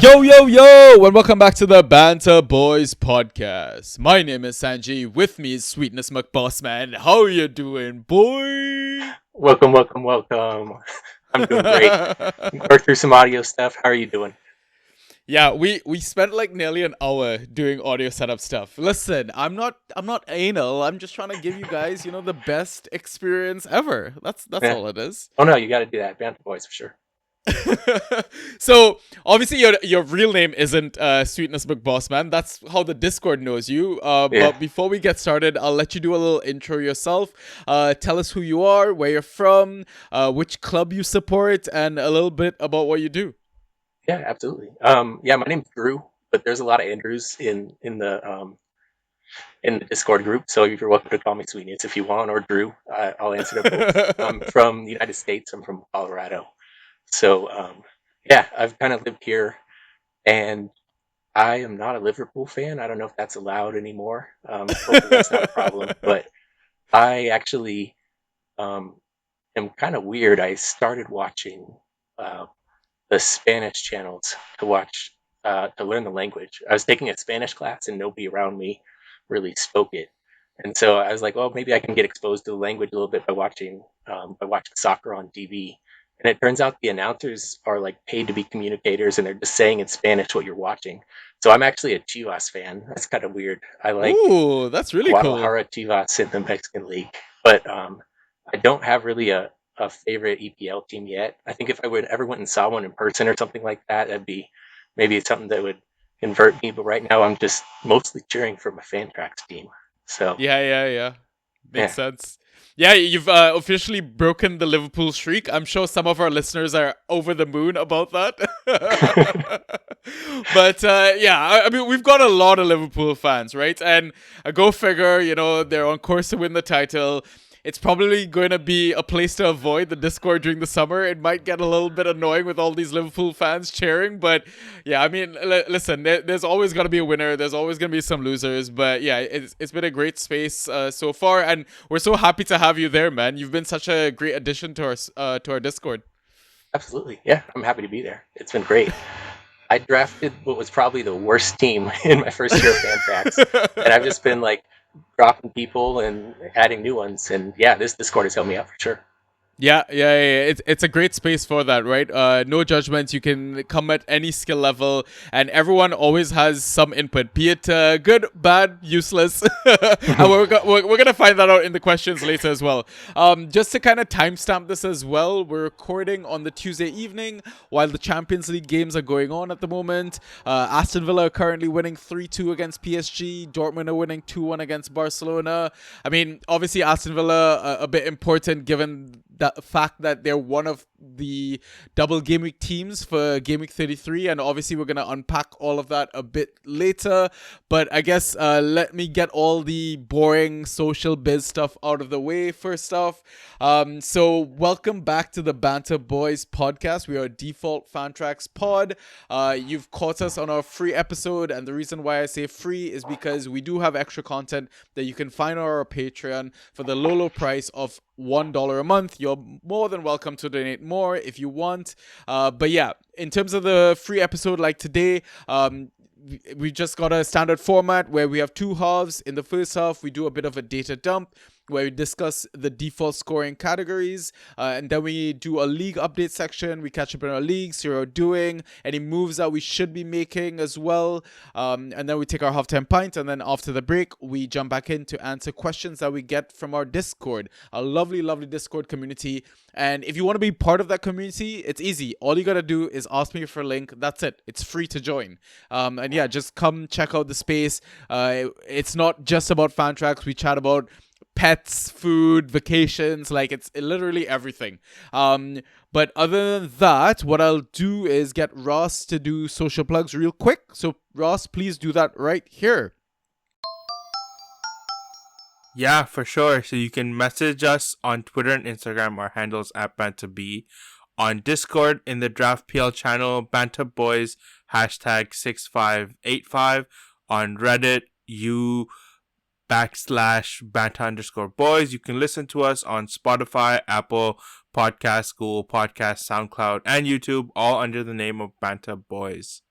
Yo, and welcome back to the Banter Boys podcast. My name is Sanji. With me is Sweetness McBossman. How are you doing, boy? Welcome. I'm doing great. Worked through some audio stuff. How are you doing? Yeah, we spent like nearly an hour doing audio setup stuff. Listen, I'm not anal. I'm just trying to give you guys, the best experience ever. That's Yeah. all it is. Oh no, you got to do that. Banter Boys for sure. So obviously your real name isn't Sweetness McBossman. That's how the Discord knows you. Yeah. But before we get started, I'll let you do a little intro yourself. Tell us who you are, where you're from, which club you support, and a little bit about what you do. Yeah, absolutely. Yeah, my name's Drew, but there's a lot of Andrews in the Discord group. So you're welcome to call me Sweetness if you want, or Drew. I'll answer to both. I'm from the United States. I'm from Colorado. So yeah, I've kind of lived here, and I am not a Liverpool fan. I don't know if that's allowed anymore. Hopefully that's not a problem. But I actually am kind of weird. I started watching uh, the Spanish channels to learn the language. I was taking a Spanish class and nobody around me really spoke it, and so I was like, well, maybe I can get exposed to the language a little bit by watching soccer on TV. And it turns out the announcers are like paid to be communicators, and they're just saying in Spanish what you're watching. So I'm actually a Chivas fan. That's kind of weird. I like Ooh, that's really cool. Guadalajara Chivas in the Mexican League, but I don't have really a favorite EPL team yet. I think if I would ever went and saw one in person or something like that, that'd be maybe something that would convert me. But right now, I'm just mostly cheering for my Fantrax team. So Yeah. Makes yeah, sense. Yeah, you've officially broken the Liverpool streak. I'm sure some of our listeners are over the moon about that. But yeah, I mean, we've got a lot of Liverpool fans, right? And go figure, they're on course to win the title. It's probably going to be a place to avoid the Discord during the summer. It might get a little bit annoying with all these Liverpool fans cheering, but yeah, I mean, listen, there's always going to be a winner. There's always going to be some losers, but yeah, it's been a great space so far, and we're so happy to have you there, man. You've been such a great addition to our Discord. absolutely. Yeah, I'm happy to be there. It's been great. I drafted what was probably the worst team in my first year of Fantrax, and I've just been like dropping people and adding new ones. And yeah, this Discord has helped me out for sure. Yeah. It's a great space for that, right? No judgments. You can come at any skill level, and everyone always has some input, be it good, bad, useless. And we're gonna find that out in the questions later as well. Just to kind of timestamp this as well, we're recording on the Tuesday evening while the Champions League games are going on at the moment. Aston Villa are currently winning 3-2 against PSG. Dortmund are winning 2-1 against Barcelona. I mean, obviously Aston Villa a bit important given the fact that they're one of the double game week teams for game week 33, and obviously we're going to unpack all of that a bit later. But I guess let me get all the boring social biz stuff out of the way first off. So welcome back to the Banter Boys podcast. We are Default Fantrax Pod. You've caught us on our free episode, and the reason why I say free is because we do have extra content that you can find on our Patreon for the low price of $1 a month. You're more than welcome to donate more if you want. But yeah, in terms of the free episode like today, we just got a standard format where we have two halves. In the first half, we do a bit of a data dump where we discuss the default scoring categories, and then we do a league update section. We catch up in our leagues, see what we're doing, any moves that we should be making as well, and then we take our halftime pint, and then after the break, we jump back in to answer questions that we get from our Discord, a lovely Discord community. And if you want to be part of that community, it's easy. All you gotta do is ask me for a link. That's it. It's free to join. And yeah, just come check out the space. It's not just about Fantrax. We chat about pets, food, vacations, like it's literally everything. But other than that, what I'll do is get Ross to do social plugs real quick. So Ross, please do that right here. Yeah, for sure. So you can message us on Twitter and Instagram. Our handles at BantaB. On Discord in the Draft PL channel, Banta Boys #6585. On Reddit, /Banta_boys. You can listen to us on Spotify, Apple Podcasts, Google Podcasts, SoundCloud, and YouTube, all under the name of Banta Boys.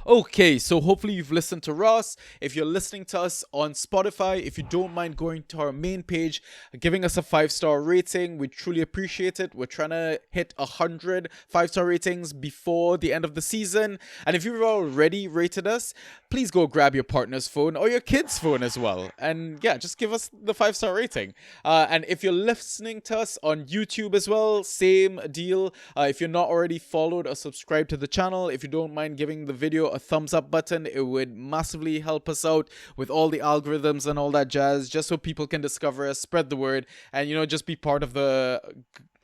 Okay, so hopefully you've listened to Ross. If you're listening to us on Spotify, if you don't mind going to our main page, giving us a 5-star rating, we truly appreciate it. We're trying to hit 100 5-star ratings before the end of the season. And if you've already rated us, please go grab your partner's phone or your kid's phone as well. And yeah, just give us the 5-star rating. And if you're listening to us on YouTube as well, same deal. If you're not already followed or subscribed to the channel, if you don't mind giving the video a thumbs up button, it would massively help us out with all the algorithms and all that jazz, just so people can discover us, spread the word, and just be part of the,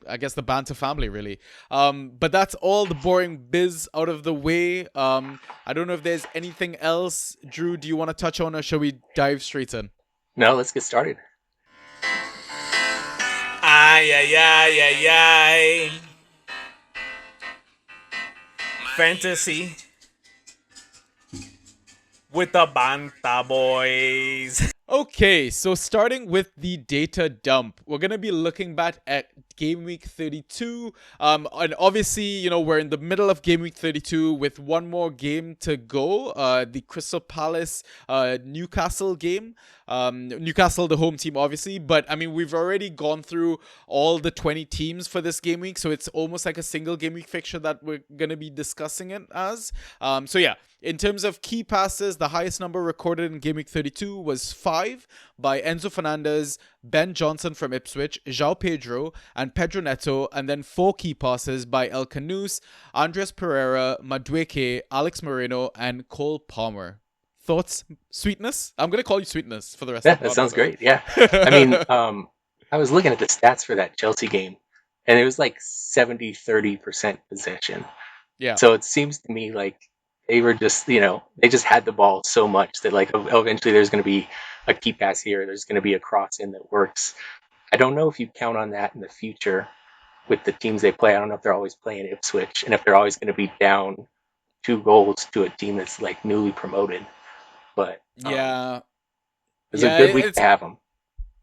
I guess, the banter family, really. But that's all the boring biz out of the way. I don't know if there's anything else, Drew, do you want to touch on, or shall we dive straight in? No, let's get started. Ay, ay, ay, ay, ay. Fantasy with the Banta Boys. Okay, so starting with the data dump, we're going to be looking back at Game Week 32. And obviously, we're in the middle of Game Week 32 with one more game to go. The Crystal Palace Newcastle game. Newcastle, the home team, obviously. But, I mean, we've already gone through all the 20 teams for this game week. So it's almost like a single game week fixture that we're going to be discussing it as. So, yeah. In terms of key passes, the highest number recorded in Game Week 32 was 5 by Enzo Fernandez, Ben Johnson from Ipswich, João Pedro, and Pedro Neto, and then 4 key passes by El Canus, Andres Pereira, Madueke, Alex Moreno, and Cole Palmer. Thoughts? Sweetness? I'm going to call you Sweetness for the rest of the that sounds great. Yeah. I mean, I was looking at the stats for that Chelsea game, and it was like 70-30% possession. Yeah. So it seems to me like they were just, they just had the ball so much that like eventually there's going to be a key pass here. There's going to be a cross in that works. I don't know if you count on that in the future with the teams they play. I don't know if they're always playing Ipswich and if they're always going to be down 2 goals to a team that's like newly promoted. But yeah, it's a good week to have them.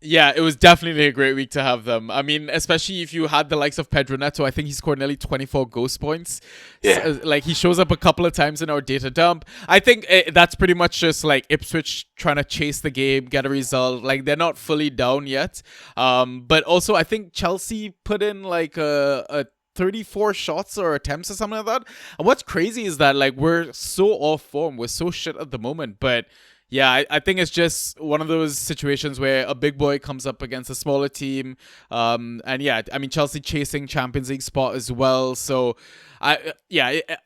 Yeah, it was definitely a great week to have them. I mean, especially if you had the likes of Pedro Neto. I think he scored nearly 24 ghost points. Yeah. So, like, he shows up a couple of times in our data dump. I think that's pretty much just like Ipswich trying to chase the game, get a result. Like, they're not fully down yet. But also, I think Chelsea put in like a 34 shots or attempts or something like that. And what's crazy is that like we're so off form. We're so shit at the moment. But yeah, I think it's just one of those situations where a big boy comes up against a smaller team. And yeah, I mean, Chelsea chasing Champions League spot as well. So I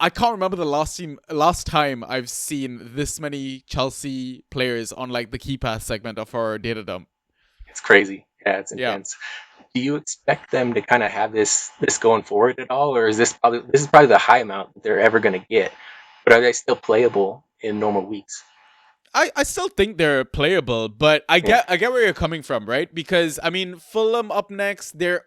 can't remember the last time I've seen this many Chelsea players on like the key pass segment of our data dump. It's crazy. Yeah, it's intense. Yeah. Do you expect them to kind of have this going forward at all, or is this is probably the high amount that they're ever going to get? But are they still playable in normal weeks? I still think they're playable, but I get where you're coming from, right? Because I mean, Fulham up next, they're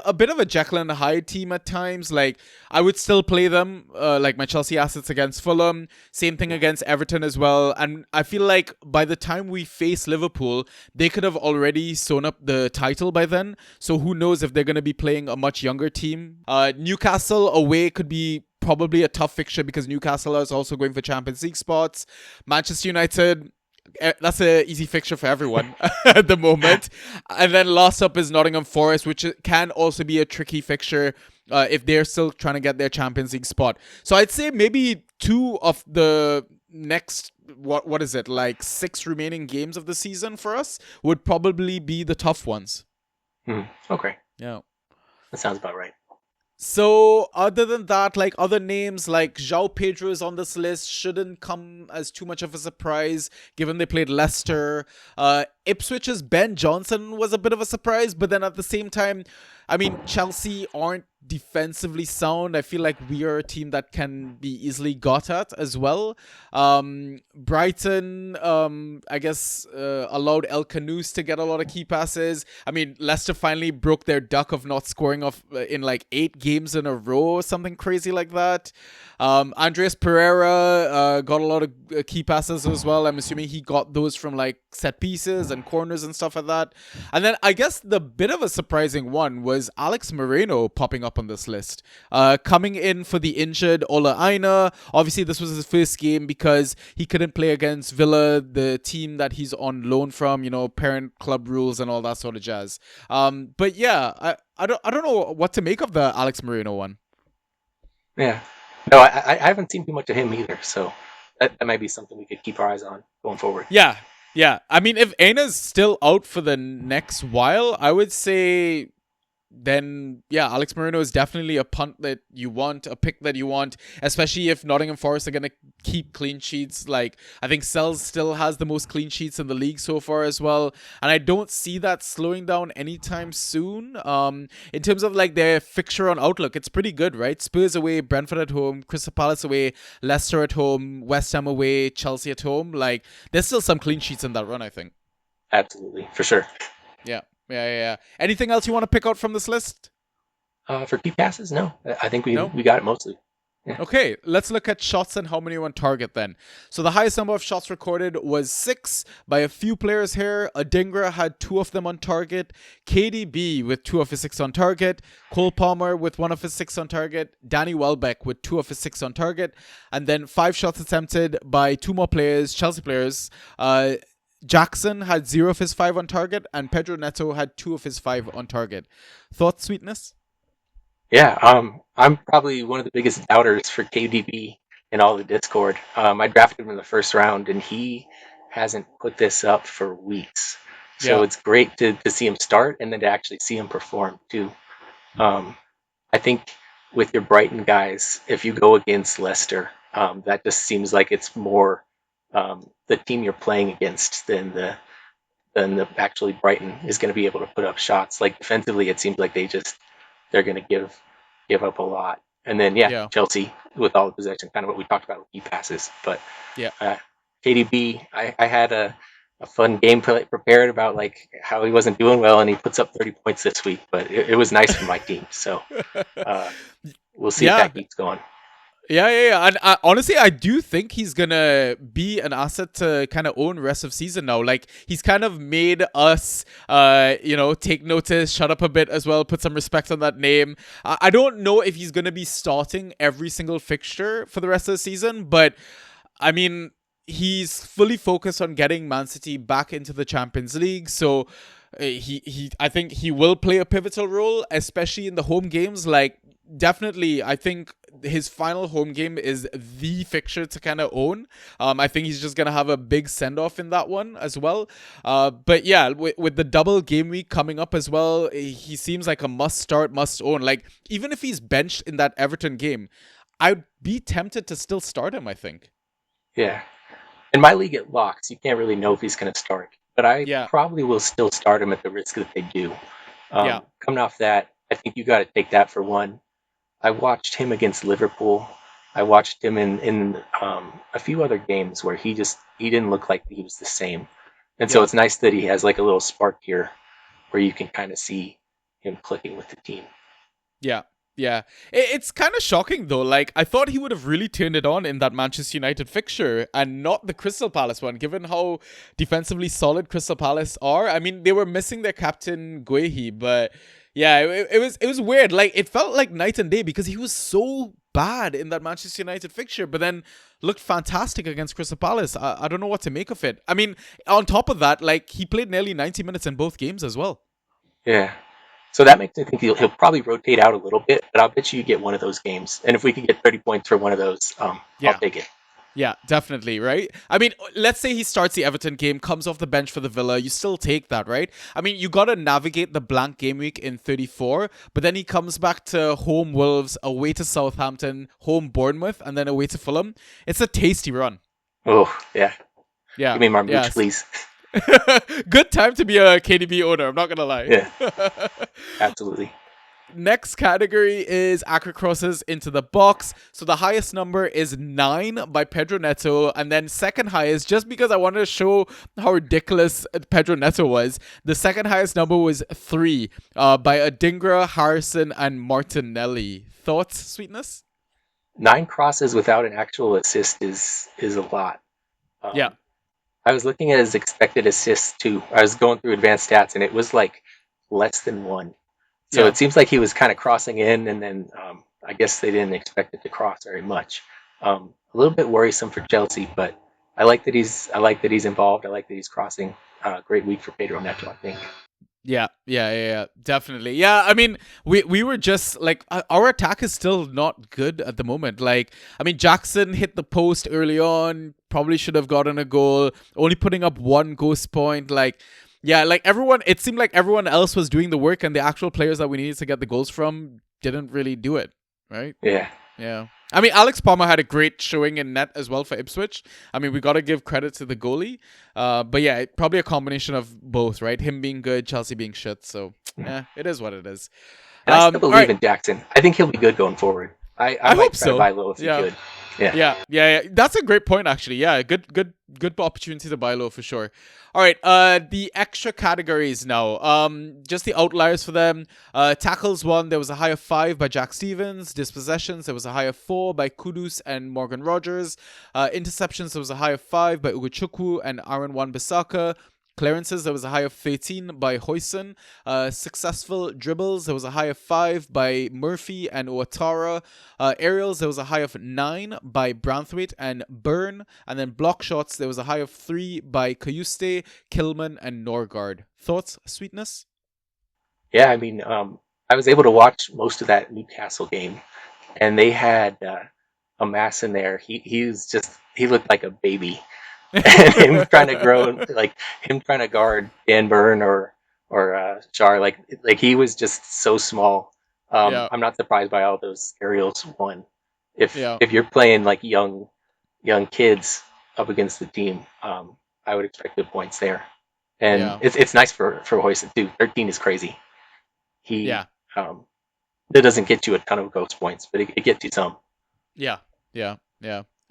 a bit of a Jekyll and Hyde team at times. Like I would still play them, like my Chelsea assets against Fulham. Same thing against Everton as well. And I feel like by the time we face Liverpool, they could have already sewn up the title by then. So who knows if they're going to be playing a much younger team? Newcastle away could be probably a tough fixture because Newcastle is also going for Champions League spots. Manchester United, that's an easy fixture for everyone at the moment. And then last up is Nottingham Forest, which can also be a tricky fixture if they're still trying to get their Champions League spot. So I'd say maybe 2 of the next, what is it, like 6 remaining games of the season for us would probably be the tough ones. Okay. Yeah. That sounds about right. So other than that, like other names like João Pedro is on this list, shouldn't come as too much of a surprise given they played Leicester. Ipswich's Ben Johnson was a bit of a surprise, but then at the same time, I mean, Chelsea aren't defensively sound. I feel like we are a team that can be easily got at as well. Brighton, I guess, allowed El Canus to get a lot of key passes. I mean, Leicester finally broke their duck of not scoring in like 8 games in a row or something crazy like that. Andres Pereira got a lot of key passes as well. I'm assuming he got those from like set pieces and corners and stuff like that. And then I guess the bit of a surprising one was was Alex Moreno popping up on this list. Coming in for the injured Ola Aina. Obviously, this was his first game because he couldn't play against Villa, the team that he's on loan from, parent club rules and all that sort of jazz. But yeah, I don't know what to make of the Alex Moreno one. Yeah. No, I haven't seen too much of him either, so that might be something we could keep our eyes on going forward. Yeah. I mean, if Aina's still out for the next while, I would say then Alex Moreno is definitely a punt that you want, a pick that you want, especially if Nottingham Forest are going to keep clean sheets. Like, I think Sells still has the most clean sheets in the league so far as well, and I don't see that slowing down anytime soon. In terms of like their fixture on outlook, it's pretty good, right? Spurs away, Brentford at home, Crystal Palace away, Leicester at home, West Ham away, Chelsea at home. Like, there's still some clean sheets in that run, I think. Absolutely, for sure. Yeah. Anything else you want to pick out from this list? For key passes, no. I think we No? we got it mostly. Yeah. Okay, let's look at shots and how many on target then. So the highest number of shots recorded was 6 by a few players here. Adingra had 2 of them on target. KDB with 2 of his 6 on target. Cole Palmer with 1 of his 6 on target. Danny Welbeck with 2 of his 6 on target. And then 5 shots attempted by 2 more players, Chelsea players. Jackson had 0 of his 5 on target, and Pedro Neto had 2 of his 5 on target. Thoughts, Sweetness? Yeah, I'm probably one of the biggest doubters for KDB in all the Discord. I drafted him in the first round, and he hasn't put this up for weeks. So It's great to see him start and then to actually see him perform too. I think with your Brighton guys, if you go against Leicester, that just seems like it's more the team you're playing against than the actually Brighton is going to be able to put up shots. Like defensively, it seems like they're going to give up a lot. And then Chelsea with all the possession, kind of what we talked about with key passes. But KDB, I had a fun gameplay prepared about like how he wasn't doing well, and he puts up 30 points this week. But it was nice for my team, so we'll see if that keeps going. Yeah. And honestly, I do think he's going to be an asset to kind of own rest of season now. Like, he's kind of made us, take notice, shut up a bit as well, put some respect on that name. I don't know if he's going to be starting every single fixture for the rest of the season, but I mean, he's fully focused on getting Man City back into the Champions League. So I think he will play a pivotal role, especially in the home games. Like, definitely, I think his final home game is the fixture to kind of own. I think he's just going to have a big send-off in that one as well. But yeah, with the double game week coming up as well, he seems like a must-start, must-own. Like, even if he's benched in that Everton game, I'd be tempted to still start him, I think. Yeah. In my league it locks, you can't really know if he's going to start. But I probably will still start him at the risk that they do. Coming off that, I think you got to take that for one. I watched him against Liverpool. I watched him in a few other games where he didn't look like he was the same. And so it's nice that he has like a little spark here where you can kind of see him clicking with the team. Yeah. It's kind of shocking though. Like, I thought he would have really turned it on in that Manchester United fixture and not the Crystal Palace one, given how defensively solid Crystal Palace are. I mean, they were missing their captain Guehi, but yeah, it was weird. Like, it felt like night and day because he was so bad in that Manchester United fixture, but then looked fantastic against Crystal Palace. I don't know what to make of it. I mean, on top of that, like, he played nearly 90 minutes in both games as well. Yeah. So that makes me think he'll probably rotate out a little bit, but I'll bet you get one of those games. And if we can get 30 points for one of those, I'll take it. Yeah, definitely, right? I mean, let's say he starts the Everton game, comes off the bench for the Villa, you still take that, right? I mean, you got to navigate the blank game week in 34, but then he comes back to home Wolves, away to Southampton, home Bournemouth, and then away to Fulham. It's a tasty run. Oh, yeah. Give me Marmouche, please. Good time to be a KDB owner, I'm not going to lie. Yeah, absolutely. Next category is accurate crosses into the box. So the highest number is 9 by Pedro Neto. And then second highest, just because I wanted to show how ridiculous Pedro Neto was, the second highest number was 3 by Adingra, Harrison, and Martinelli. Thoughts, Sweetness? 9 crosses without an actual assist is a lot. I was looking at his expected assists too. I was going through advanced stats and it was like less than 1. So Yeah. it seems like he was kind of crossing in, and then I guess they didn't expect it to cross very much. A little bit worrisome for Chelsea, but I like that he's involved. I like that he's crossing. Great week for Pedro Neto, I think. Yeah, definitely. Yeah, I mean, we were just like our attack is still not good at the moment. Like, I mean, Jackson hit the post early on, probably should have gotten a goal, only putting up one ghost point. Like, yeah, like everyone, it seemed like everyone else was doing the work, and the actual players that we needed to get the goals from didn't really do it, right? Yeah, Yeah. I mean, Alex Palmer had a great showing in net as well for Ipswich. I mean, we got to give credit to the goalie. But yeah, probably a combination of both, right? Him being good, Chelsea being shit. So, yeah, it is what it is. and I still All believe right. in Jackson. I think he'll be good going forward. I I hope might try to so. buy low if he Yeah. could. Yeah. Yeah. That's a great point, actually. Yeah, good opportunity to buy low for sure. All right. The extra categories now. Just the outliers for them. Tackles one, there was a high of 5 by Jack Stevens. Dispossessions, there was a high of 4 by Kudus and Morgan Rogers. Interceptions, there was a high of 5 by Ugochukwu and Aaron Wan-Bissaka. Clearances, there was a high of 13 by Hoyson. Successful dribbles, there was a high of 5 by Murphy and Ouattara. Aerials, there was a high of 9 by Branthwaite and Byrne. And then block shots, there was a high of 3 by Kayuste, Kilman, and Norgard. Thoughts, Sweetness? Yeah, I mean, I was able to watch most of that Newcastle game, and they had a mass in there. He looked like a baby, and him trying to grow, like him trying to guard Dan Burn or Char, like he was just so small. Yeah, I'm not surprised by all those aerials won. yeah, If you're playing like young kids up against the team, I would expect good points there. And yeah, it's nice for Hoyson too. 13 is crazy. He yeah. That doesn't get you a ton of ghost points, but it gets you some. Yeah.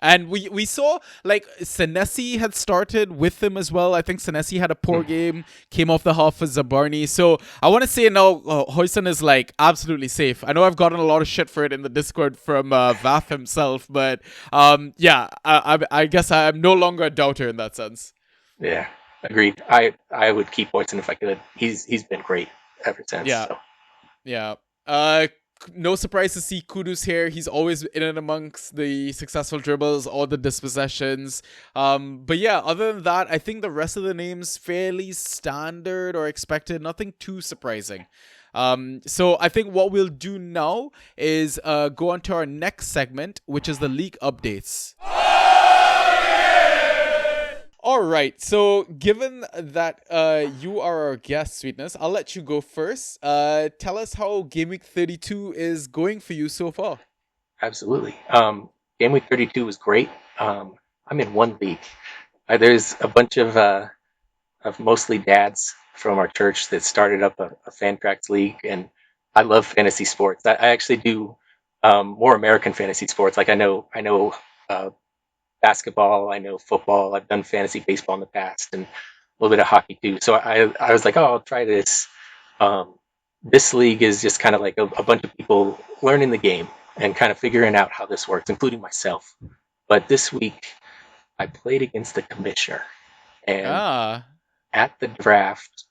And we saw like Senesi had started with him as well. I think Senesi had a poor game, came off the half for Zabarni. So I want to say now Hoyson is like absolutely safe. I know I've gotten a lot of shit for it in the Discord from Vath himself, but yeah, I guess I'm no longer a doubter in that sense. Yeah, agreed. I would keep Hoyson if I could. He's been great ever since. Yeah, So yeah. No surprise to see Kudus here. He's always in and amongst the successful dribbles or the dispossessions. But yeah, other than that, I think the rest of the names fairly standard or expected. Nothing too surprising. So I think what we'll do now is go on to our next segment, which is the league updates. All right. So, given that you are our guest, Sweetness, I'll let you go first. Tell us how Game Week 32 is going for you so far. absolutely. Game week 32 was great. I'm in one league. There's a bunch of mostly dads from our church that started up a Fantrax league, and I love fantasy sports. I actually do more American fantasy sports. Like I know uh, basketball, I know football. I've done fantasy baseball in the past, and a little bit of hockey too. So I was like, oh, I'll try this. Um, this league is just kind of like a bunch of people learning the game and kind of figuring out how this works, including myself. But this week, I played against the commissioner, and Ah, at the draft,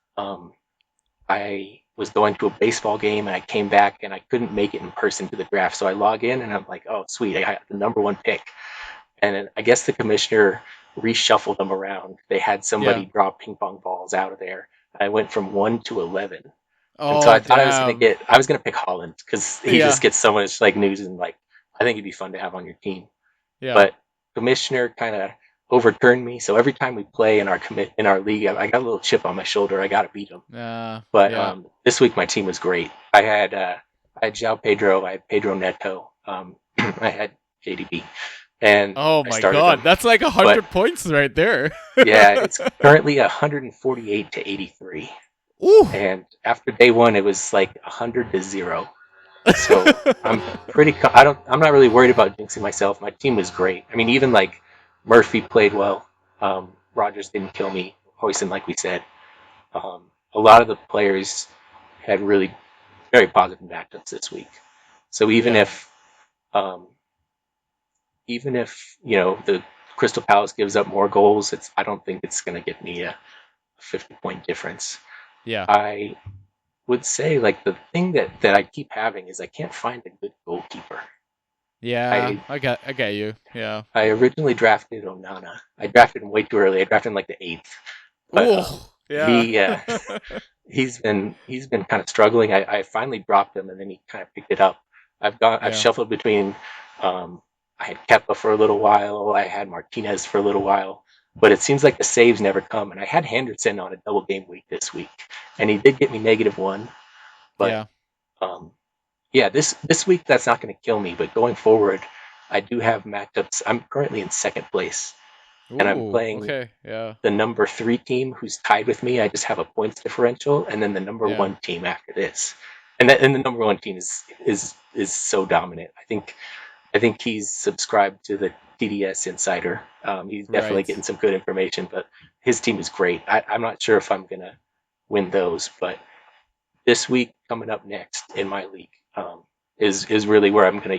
I was going to a baseball game and I came back and I couldn't make it in person to the draft. So I log in and I'm like, oh, sweet, I got the number one pick. And then I guess the commissioner reshuffled them around. They had yeah. somebody drop ping pong balls out of there. I went from 1 to 11. And so Oh, I thought damn. I was going to pick Holland because he just Yeah, gets so much like news and like, I think he'd be fun to have on your team. yeah. But commissioner kind of overturned me. So every time we play in our league, I got a little chip on my shoulder. I got to beat him. But Yeah. this week my team was great. I had João Pedro, I had Pedro Neto, I had JDB, and Oh I my started God, them. that's like But 100 points right there. yeah, it's currently 148 to 83, Ooh. and after day one it was like 100 to 0. So I'm I'm not really worried about jinxing myself. My team was great. I mean, even like Murphy played well. Rogers didn't kill me. Hoyson, like we said. A lot of the players had really very positive matchups this week. So Yeah. um, even if the Crystal Palace gives up more goals, I don't think it's going to get me a 50-point difference. Yeah. I would say like the thing that I keep having is I can't find a good goalkeeper. Yeah, I I get you. Yeah. I originally drafted Onana. I drafted him way too early. I drafted him like the eighth, but Oh, yeah. he he's been kind of struggling. I finally dropped him, and then he kind of picked it up. I've Yeah. shuffled between. I had Kepa for a little while. I had Martinez for a little while, but it seems like the saves never come. And I had Henderson on a double game week this week, and he did get me -1. But Yeah. um, yeah, this week that's not going to kill me. But going forward, I do have matchups. I'm currently in second place, and I'm Ooh, playing okay. Yeah. the number 3 team who's tied with me. I just have a points differential, and then the number Yeah. 1 team after this. And the number 1 team is so dominant. I think he's subscribed to the TDS Insider. He's definitely Right. getting some good information, but his team is great. I'm not sure if I'm gonna win those, but this week coming up next in my league is really where I'm gonna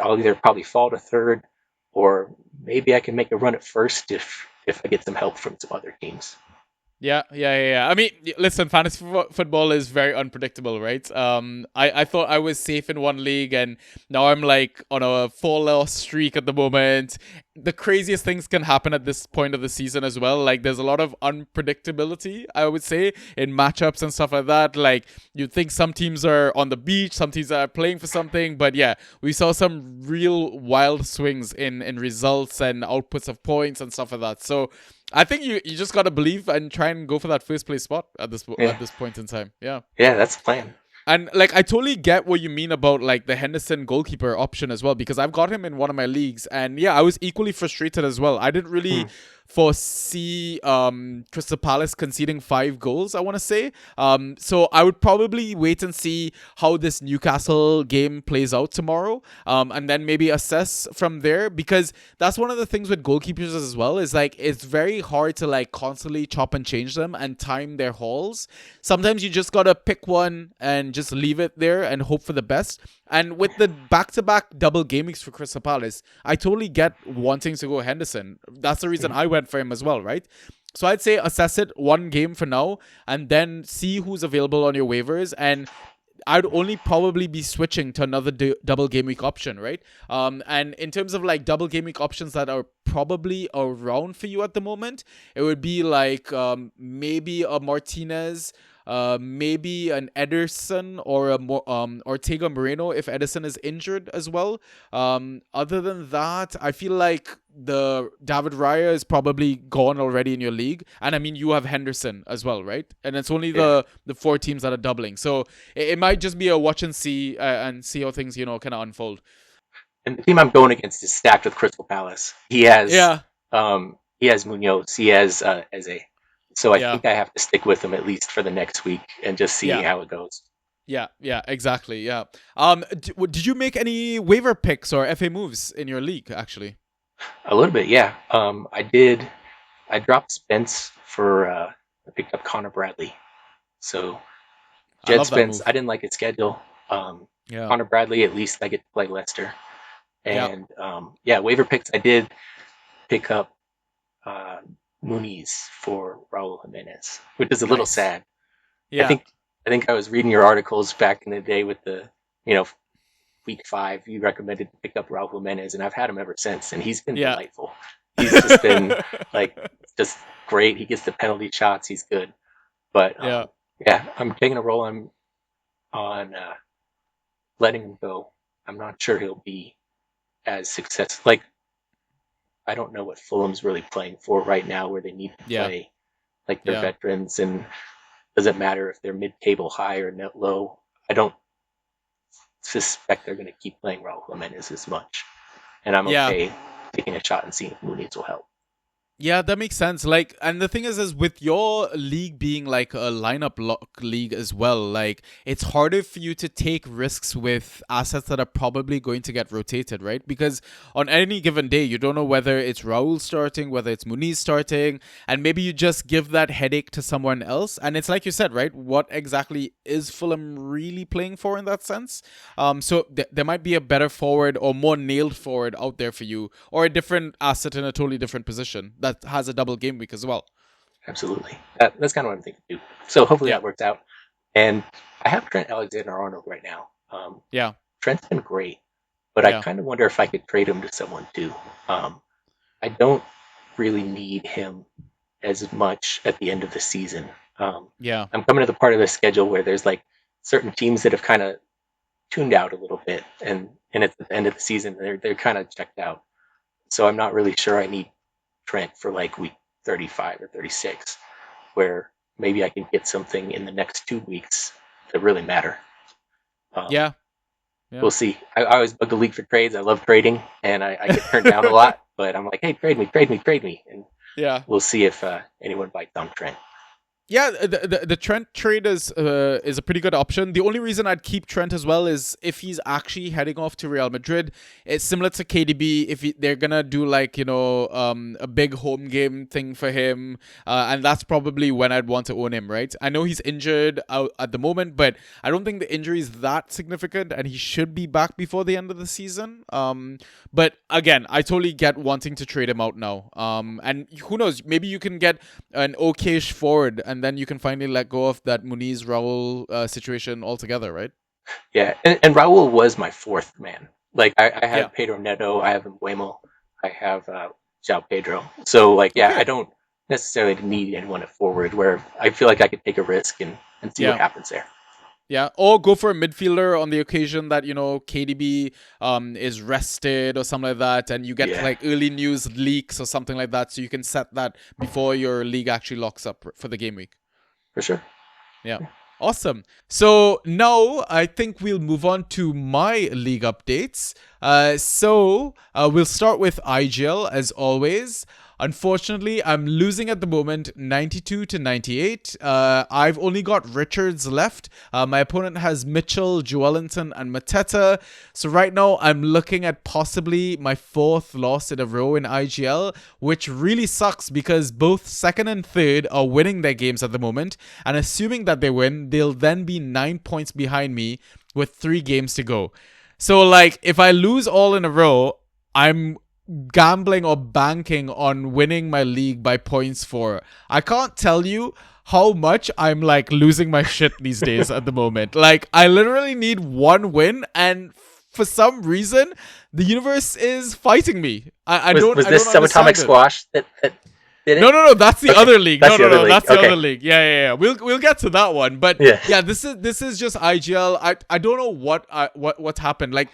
I'll either probably fall to third, or maybe I can make a run at first if I get some help from some other teams. Yeah. I mean, listen, fantasy football is very unpredictable, right? I thought I was safe in one league, and now I'm like on a 4-loss streak at the moment. The craziest things can happen at this point of the season as well. Like, there's a lot of unpredictability, I would say, in matchups and stuff like that. Like, you think some teams are on the beach, some teams are playing for something, but yeah, we saw some real wild swings in results and outputs of points and stuff like that. So I think you just gotta believe and try and go for that first place spot at this Yeah, point in time. Yeah. yeah, that's the plan. And like I totally get what you mean about like the Henderson goalkeeper option as well, because I've got him in one of my leagues, and yeah, I was equally frustrated as well. I didn't really Hmm. foresee Crystal Palace conceding 5 goals, I want to say. So I would probably wait and see how this Newcastle game plays out tomorrow, and then maybe assess from there, because that's one of the things with goalkeepers as well, is like it's very hard to like constantly chop and change them and time their hauls. Sometimes you just gotta pick one and just leave it there and hope for the best. And with the back-to-back double game weeks for Crystal Palace, I totally get wanting to go Henderson. That's the reason I went for him as well, right? So I'd say assess it one game for now, and then see who's available on your waivers. And I'd only probably be switching to another double game week option, right? And in terms of like double game week options that are probably around for you at the moment, it would be like maybe a Martinez, maybe an Ederson, or a Ortega Moreno if Edison is injured as well. Other than that, I feel like the David Raya is probably gone already in your league, and I mean you have Henderson as well, right? And it's only Yeah. the 4 teams that are doubling, so it might just be a watch and see how things kind of unfold. And the team I'm going against is stacked with Crystal Palace. Yeah, He has Munoz, he has Eze. So I yeah, think I have to stick with him at least for the next week and just see yeah. how it goes. Yeah, exactly. Yeah. Did you make any waiver picks or FA moves in your league actually? A little bit, yeah. I did. I dropped Spence for. I picked up Connor Bradley. So I Jed love that Spence. I move. didn't like his schedule. Yeah, Connor Bradley. At least I get to play Leicester. yeah. And yeah, waiver picks. I did pick up uh, Muniz for Raul Jimenez, which is a little Nice. sad. I Yeah, think I think I was reading your articles back in the day with the you know week 5. You recommended to pick up Raul Jimenez, and I've had him ever since, and he's been yeah. delightful. He's just been like just great. He gets the penalty shots. He's good. But Yeah. yeah, I'm taking a roll on letting him go. I'm not sure he'll be as successful. Like I don't know what Fulham's really playing for right now, where they need to Yeah. play like they're Yeah. veterans, and doesn't matter if they're mid-table high or net low. I don't suspect they're going to keep playing Raul Jimenez as much, and I'm Yeah. okay taking a shot and seeing if Muniz will help. Yeah, that makes sense. Like, and the thing is with your league being like a lineup lock league as well, like it's harder for you to take risks with assets that are probably going to get rotated, right? Because on any given day, you don't know whether it's Raul starting, whether it's Muniz starting, and maybe you just give that headache to someone else. And it's like you said, right? What exactly is Fulham really playing for in that sense? So there might be a better forward or more nailed forward out there for you, or a different asset in a totally different position that has a double game week as well. Absolutely, that's kind of what I'm thinking too. So hopefully Yeah. that works out. And I have Trent Alexander-Arnold right now. Yeah. Trent's been great, but I Yeah. kind of wonder if I could trade him to someone too. I don't really need him as much at the end of the season. Yeah. I'm coming to the part of the schedule where there's like certain teams that have kind of tuned out a little bit, and it's at the end of the season they're kind of checked out. So I'm not really sure I need Trent for like week 35 or 36, where maybe I can get something in the next 2 weeks that really matter. Yeah. We'll see. I always bug the league for trades. I love trading, and I get turned down a lot. But I'm like, hey, trade me, and Yeah. we'll see if anyone bites on Trent. Yeah, the Trent trade is a pretty good option. The only reason I'd keep Trent as well is if he's actually heading off to Real Madrid. It's similar to KDB. If they're gonna do like a big home game thing for him, and that's probably when I'd want to own him. Right? I know he's injured out at the moment, but I don't think the injury is that significant, and he should be back before the end of the season. But again, I totally get wanting to trade him out now. And who knows? Maybe you can get an okayish forward, and then you can finally let go of that Muniz Raul situation altogether, right? Yeah, and Raul was my fourth man. Like I have Pedro Neto, I have Mbuemo, I have João Pedro. So like Okay. I don't necessarily need anyone at forward where I feel like I could take a risk and see what happens there. Yeah, or go for a midfielder on the occasion that KDB is rested or something like that, and you get like early news leaks or something like that, so you can set that before your league actually locks up for the game week. For sure. Yeah. Awesome. So now I think we'll move on to my league updates. We'll start with IGL as always. Unfortunately, I'm losing at the moment 92 to 98. I've only got Richards left. My opponent has Mitchell, Joelinton, and Mateta. So right now, I'm looking at possibly my fourth loss in a row in IGL, which really sucks because both second and third are winning their games at the moment. And assuming that they win, they'll then be 9 points behind me with 3 games to go. So like, if I lose all in a row, I'm gambling or banking on winning my league by points for. I can't tell you how much I'm like losing my shit these days at the moment. Like I literally need one win, and for some reason the universe is fighting me. I don't. Was this Subatomic Squash that did it? No. That's the other league. That's the other league. That's the other league. Yeah. We'll get to that one. But yeah, this is just IGL. I don't know what's happened. Like,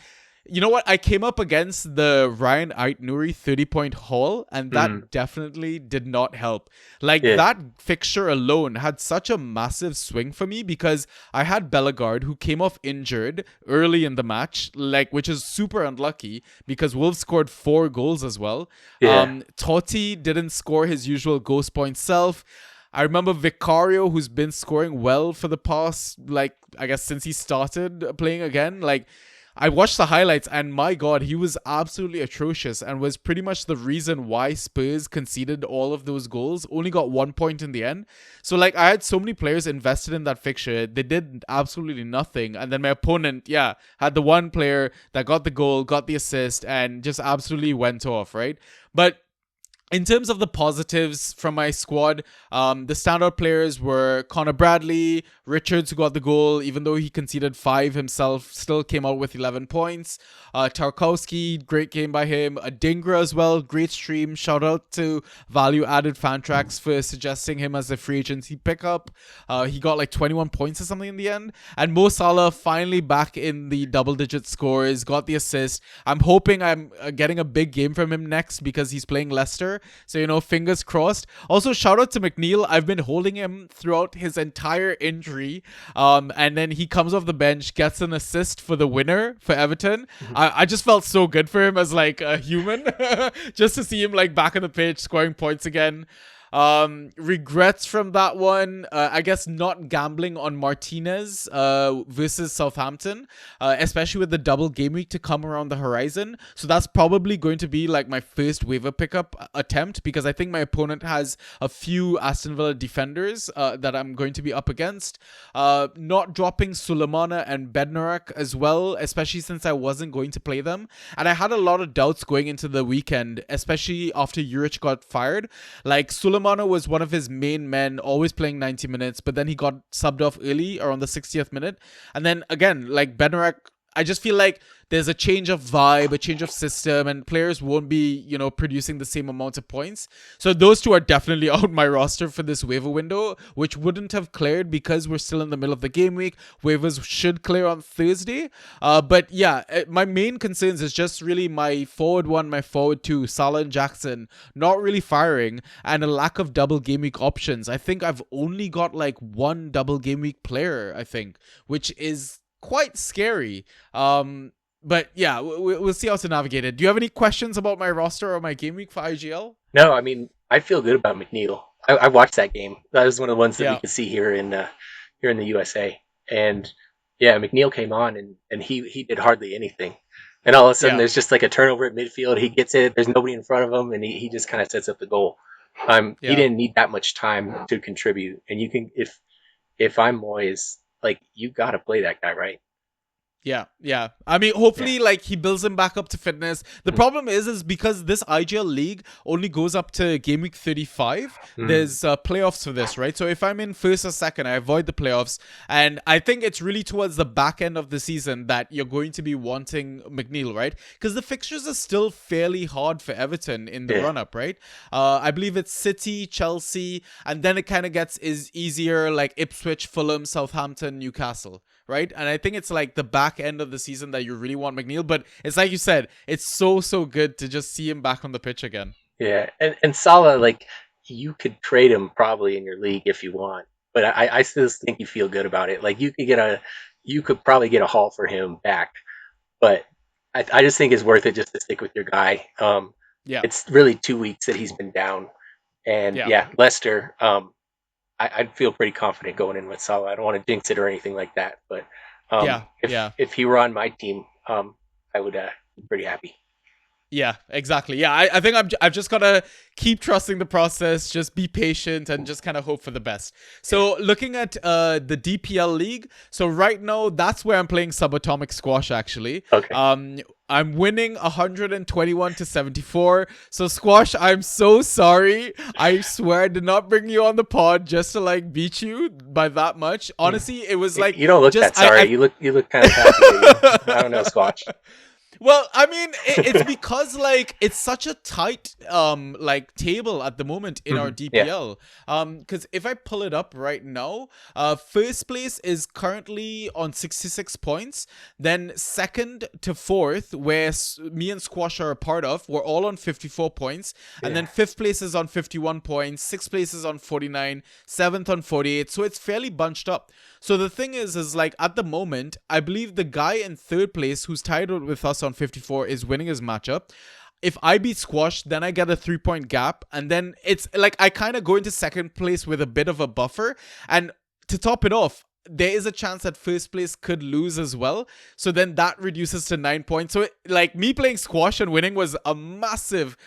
you know what? I came up against the Ryan Ait-Nouri 30-point haul, and that definitely did not help. Like, that fixture alone had such a massive swing for me because I had Bellegarde, who came off injured early in the match, like, which is super unlucky because Wolves scored 4 goals as well. Totti didn't score his usual ghost point self. I remember Vicario, who's been scoring well for the past, like, I guess since he started playing again, like, I watched the highlights and my God, he was absolutely atrocious and was pretty much the reason why Spurs conceded all of those goals, only got 1 point in the end. So like I had so many players invested in that fixture. They did absolutely nothing. And then my opponent, had the one player that got the goal, got the assist and just absolutely went off, right? But in terms of the positives from my squad, the standout players were Connor Bradley, Richards, who got the goal, even though he conceded 5 himself, still came out with 11 points. Tarkowski, great game by him. Adingra as well, great stream. Shout out to Value Added Fantrax for suggesting him as a free agency pickup. He got like 21 points or something in the end. And Mo Salah finally back in the double-digit scores, got the assist. I'm hoping I'm getting a big game from him next because he's playing Leicester. So, fingers crossed. Also, shout out to McNeil. I've been holding him throughout his entire injury. And then he comes off the bench, gets an assist for the winner for Everton. I just felt so good for him as like a human. Just to see him like back on the pitch, scoring points again. Regrets from that one, I guess not gambling on Martinez versus Southampton, especially with the double game week to come around the horizon. So that's probably going to be like my first waiver pickup attempt because I think my opponent has a few Aston Villa defenders that I'm going to be up against. Not dropping Sulemana and Bednarak as well, especially since I wasn't going to play them. And I had a lot of doubts going into the weekend, especially after Juric got fired. Like Sulemana Solomano was one of his main men, always playing 90 minutes, but then he got subbed off early around the 60th minute. And then again, like Bednarak, I just feel like there's a change of vibe, a change of system, and players won't be, producing the same amount of points. So those two are definitely out my roster for this waiver window, which wouldn't have cleared because we're still in the middle of the game week. Waivers should clear on Thursday. But yeah, my main concerns is just really my forward 1, my forward 2, Salah and Jackson, not really firing, and a lack of double game week options. I think I've only got like one double game week player, I think, which is quite scary. But yeah, we'll see how to navigate it. Do you have any questions about my roster or my game week for IGL? No, I mean, I feel good about McNeil. I watched that game. That was one of the ones that we could see here in the USA. And yeah, McNeil came on and he did hardly anything. And all of a sudden, there's just like a turnover at midfield. He gets it. There's nobody in front of him, and he just kind of sets up the goal. He didn't need that much time to contribute. And you can, if I'm Moyes, like, you got to play that guy, right? Yeah. I mean, hopefully, like, he builds him back up to fitness. The problem is because this IGL league only goes up to game week 35, there's playoffs for this, right? So if I'm in first or second, I avoid the playoffs. And I think it's really towards the back end of the season that you're going to be wanting McNeil, right? Because the fixtures are still fairly hard for Everton in the run-up, right? I believe it's City, Chelsea, and then it kind of gets easier, like Ipswich, Fulham, Southampton, Newcastle. Right? And I think it's like the back end of the season that you really want McNeil. But it's like you said, it's so good to just see him back on the pitch again. Yeah. And Salah, like, you could trade him probably in your league if you want. But I still think you feel good about it. Like, you could probably get a haul for him back. But I just think it's worth it just to stick with your guy. It's really 2 weeks that he's been down. And Leicester, I'd feel pretty confident going in with Salah. I don't want to jinx it or anything like that, but if he were on my team, I would be pretty happy. Yeah, exactly. Yeah, I think I've just got to keep trusting the process, just be patient, and just kind of hope for the best. So looking at the DPL league, so right now that's where I'm playing Subatomic Squash actually. Okay. I'm winning 121 to 74. So Squash, I'm so sorry. I swear I did not bring you on the pod just to like beat you by that much. Honestly, it was like you don't look that sorry. You look kind of happy. I don't know, Squash. Well, I mean, it's because like it's such a tight like table at the moment in our DPL. Because if I pull it up right now, first place is currently on 66 points. Then second to fourth, where me and Squash are a part of, we're all on 54 points. And then fifth place is on 51 points. Sixth place is on 49. Seventh on 48. So it's fairly bunched up. So the thing is like at the moment, I believe the guy in third place who's tied with us on 54 is winning his matchup. If I beat Squash, then I get a 3-point gap. And then it's like I kind of go into second place with a bit of a buffer. And to top it off, there is a chance that first place could lose as well. So then that reduces to 9 points. So like me playing Squash and winning was a massive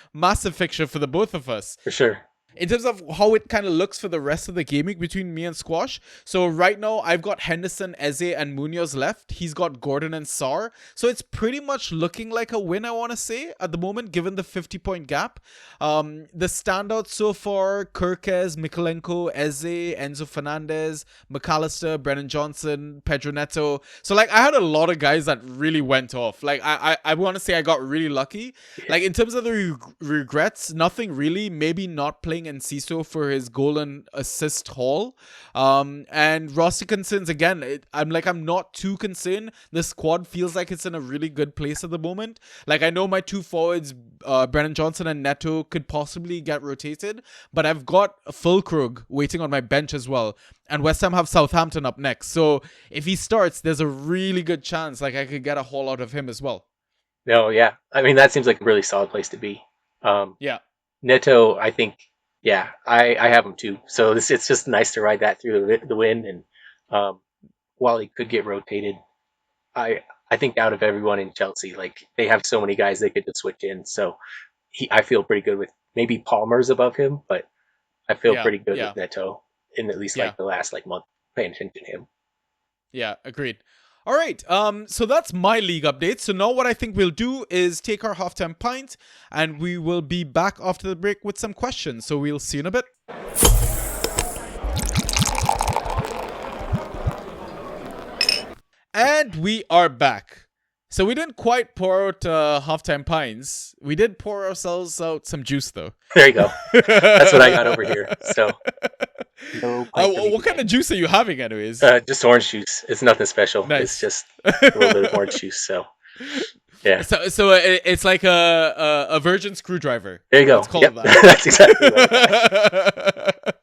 fixture for the both of us. For sure. In terms of how it kind of looks for the rest of the gaming between me and Squash. So right now, I've got Henderson, Eze, and Munoz left. He's got Gordon and Sar. So it's pretty much looking like a win, I want to say, at the moment, given the 50-point gap. The standouts so far, Kirkes, Mikolenko, Eze, Enzo Fernandez, McAllister, Brennan Johnson, Pedro Neto. So like I had a lot of guys that really went off. Like I want to say I got really lucky. Like in terms of the regrets, nothing really. Maybe not playing Enciso for his goal and assist haul. And roster concerns, again, I'm not too concerned. The squad feels like it's in a really good place at the moment. Like I know my two forwards, Brennan Johnson and Neto, could possibly get rotated, but I've got Fulkrug waiting on my bench as well. And West Ham have Southampton up next. So if he starts, there's a really good chance like I could get a haul out of him as well. No, yeah. I mean, that seems like a really solid place to be. Neto, I think, yeah, I have him too. So it's just nice to ride that through the win. And while he could get rotated, I think out of everyone in Chelsea, like they have so many guys they could just switch in. So I feel pretty good with maybe Palmer's above him, but I feel pretty good with Neto in at least like the last like month paying attention to him. Yeah, agreed. All right, so that's my league update. So now what I think we'll do is take our halftime pint and we will be back after the break with some questions. So we'll see you in a bit. And we are back. So we didn't quite pour out halftime pints. We did pour ourselves out some juice, though. There you go. That's what I got over here. So no pint for me what kind today. of juice are you having, anyways? Just orange juice. It's nothing special. It's Nice. just a little bit of orange juice. So yeah. So it's like a virgin screwdriver. There you go. Let's call Yep. it that. That's exactly right.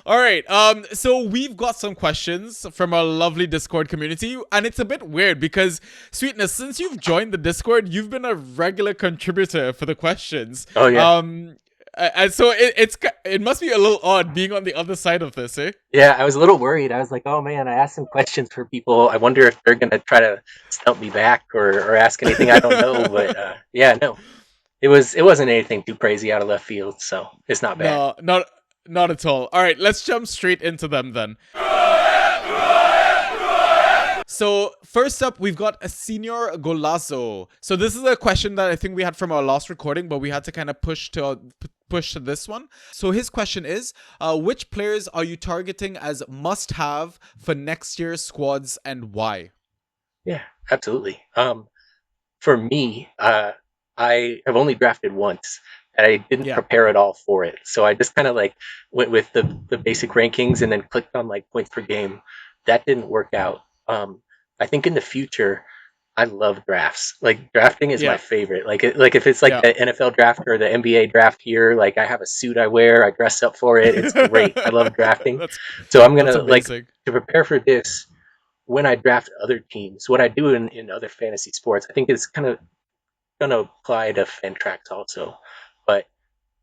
All right. So we've got some questions from our lovely Discord community, and it's a bit weird because Sweetness, since you've joined the Discord, you've been a regular contributor for the questions. Oh yeah. And so it must be a little odd being on the other side of this, eh? Yeah, I was a little worried. I was like, oh man, I asked some questions for people. I wonder if they're gonna try to stump me back or ask anything I don't know. But yeah, no, it wasn't anything too crazy out of left field, so it's not bad. No, not at all. All right, let's jump straight into them then. So first up, we've got a Senior Golazo. So this is a question that I think we had from our last recording, but we had to kind of push to this one. So his question is, which players are you targeting as must-have for next year's squads and why? Yeah, absolutely. For me, I have only drafted once, and I didn't prepare at all for it. So I just kind of like went with the basic rankings and then clicked on like points per game. That didn't work out. I think in the future, I love drafts. Like drafting is my favorite. Like if it's like the NFL draft or the NBA draft here, like I have a suit I wear, I dress up for it. It's great. I love drafting. So I'm gonna like to prepare for this. When I draft other teams, what I do in other fantasy sports, I think it's kind of gonna apply to Fantrax also. But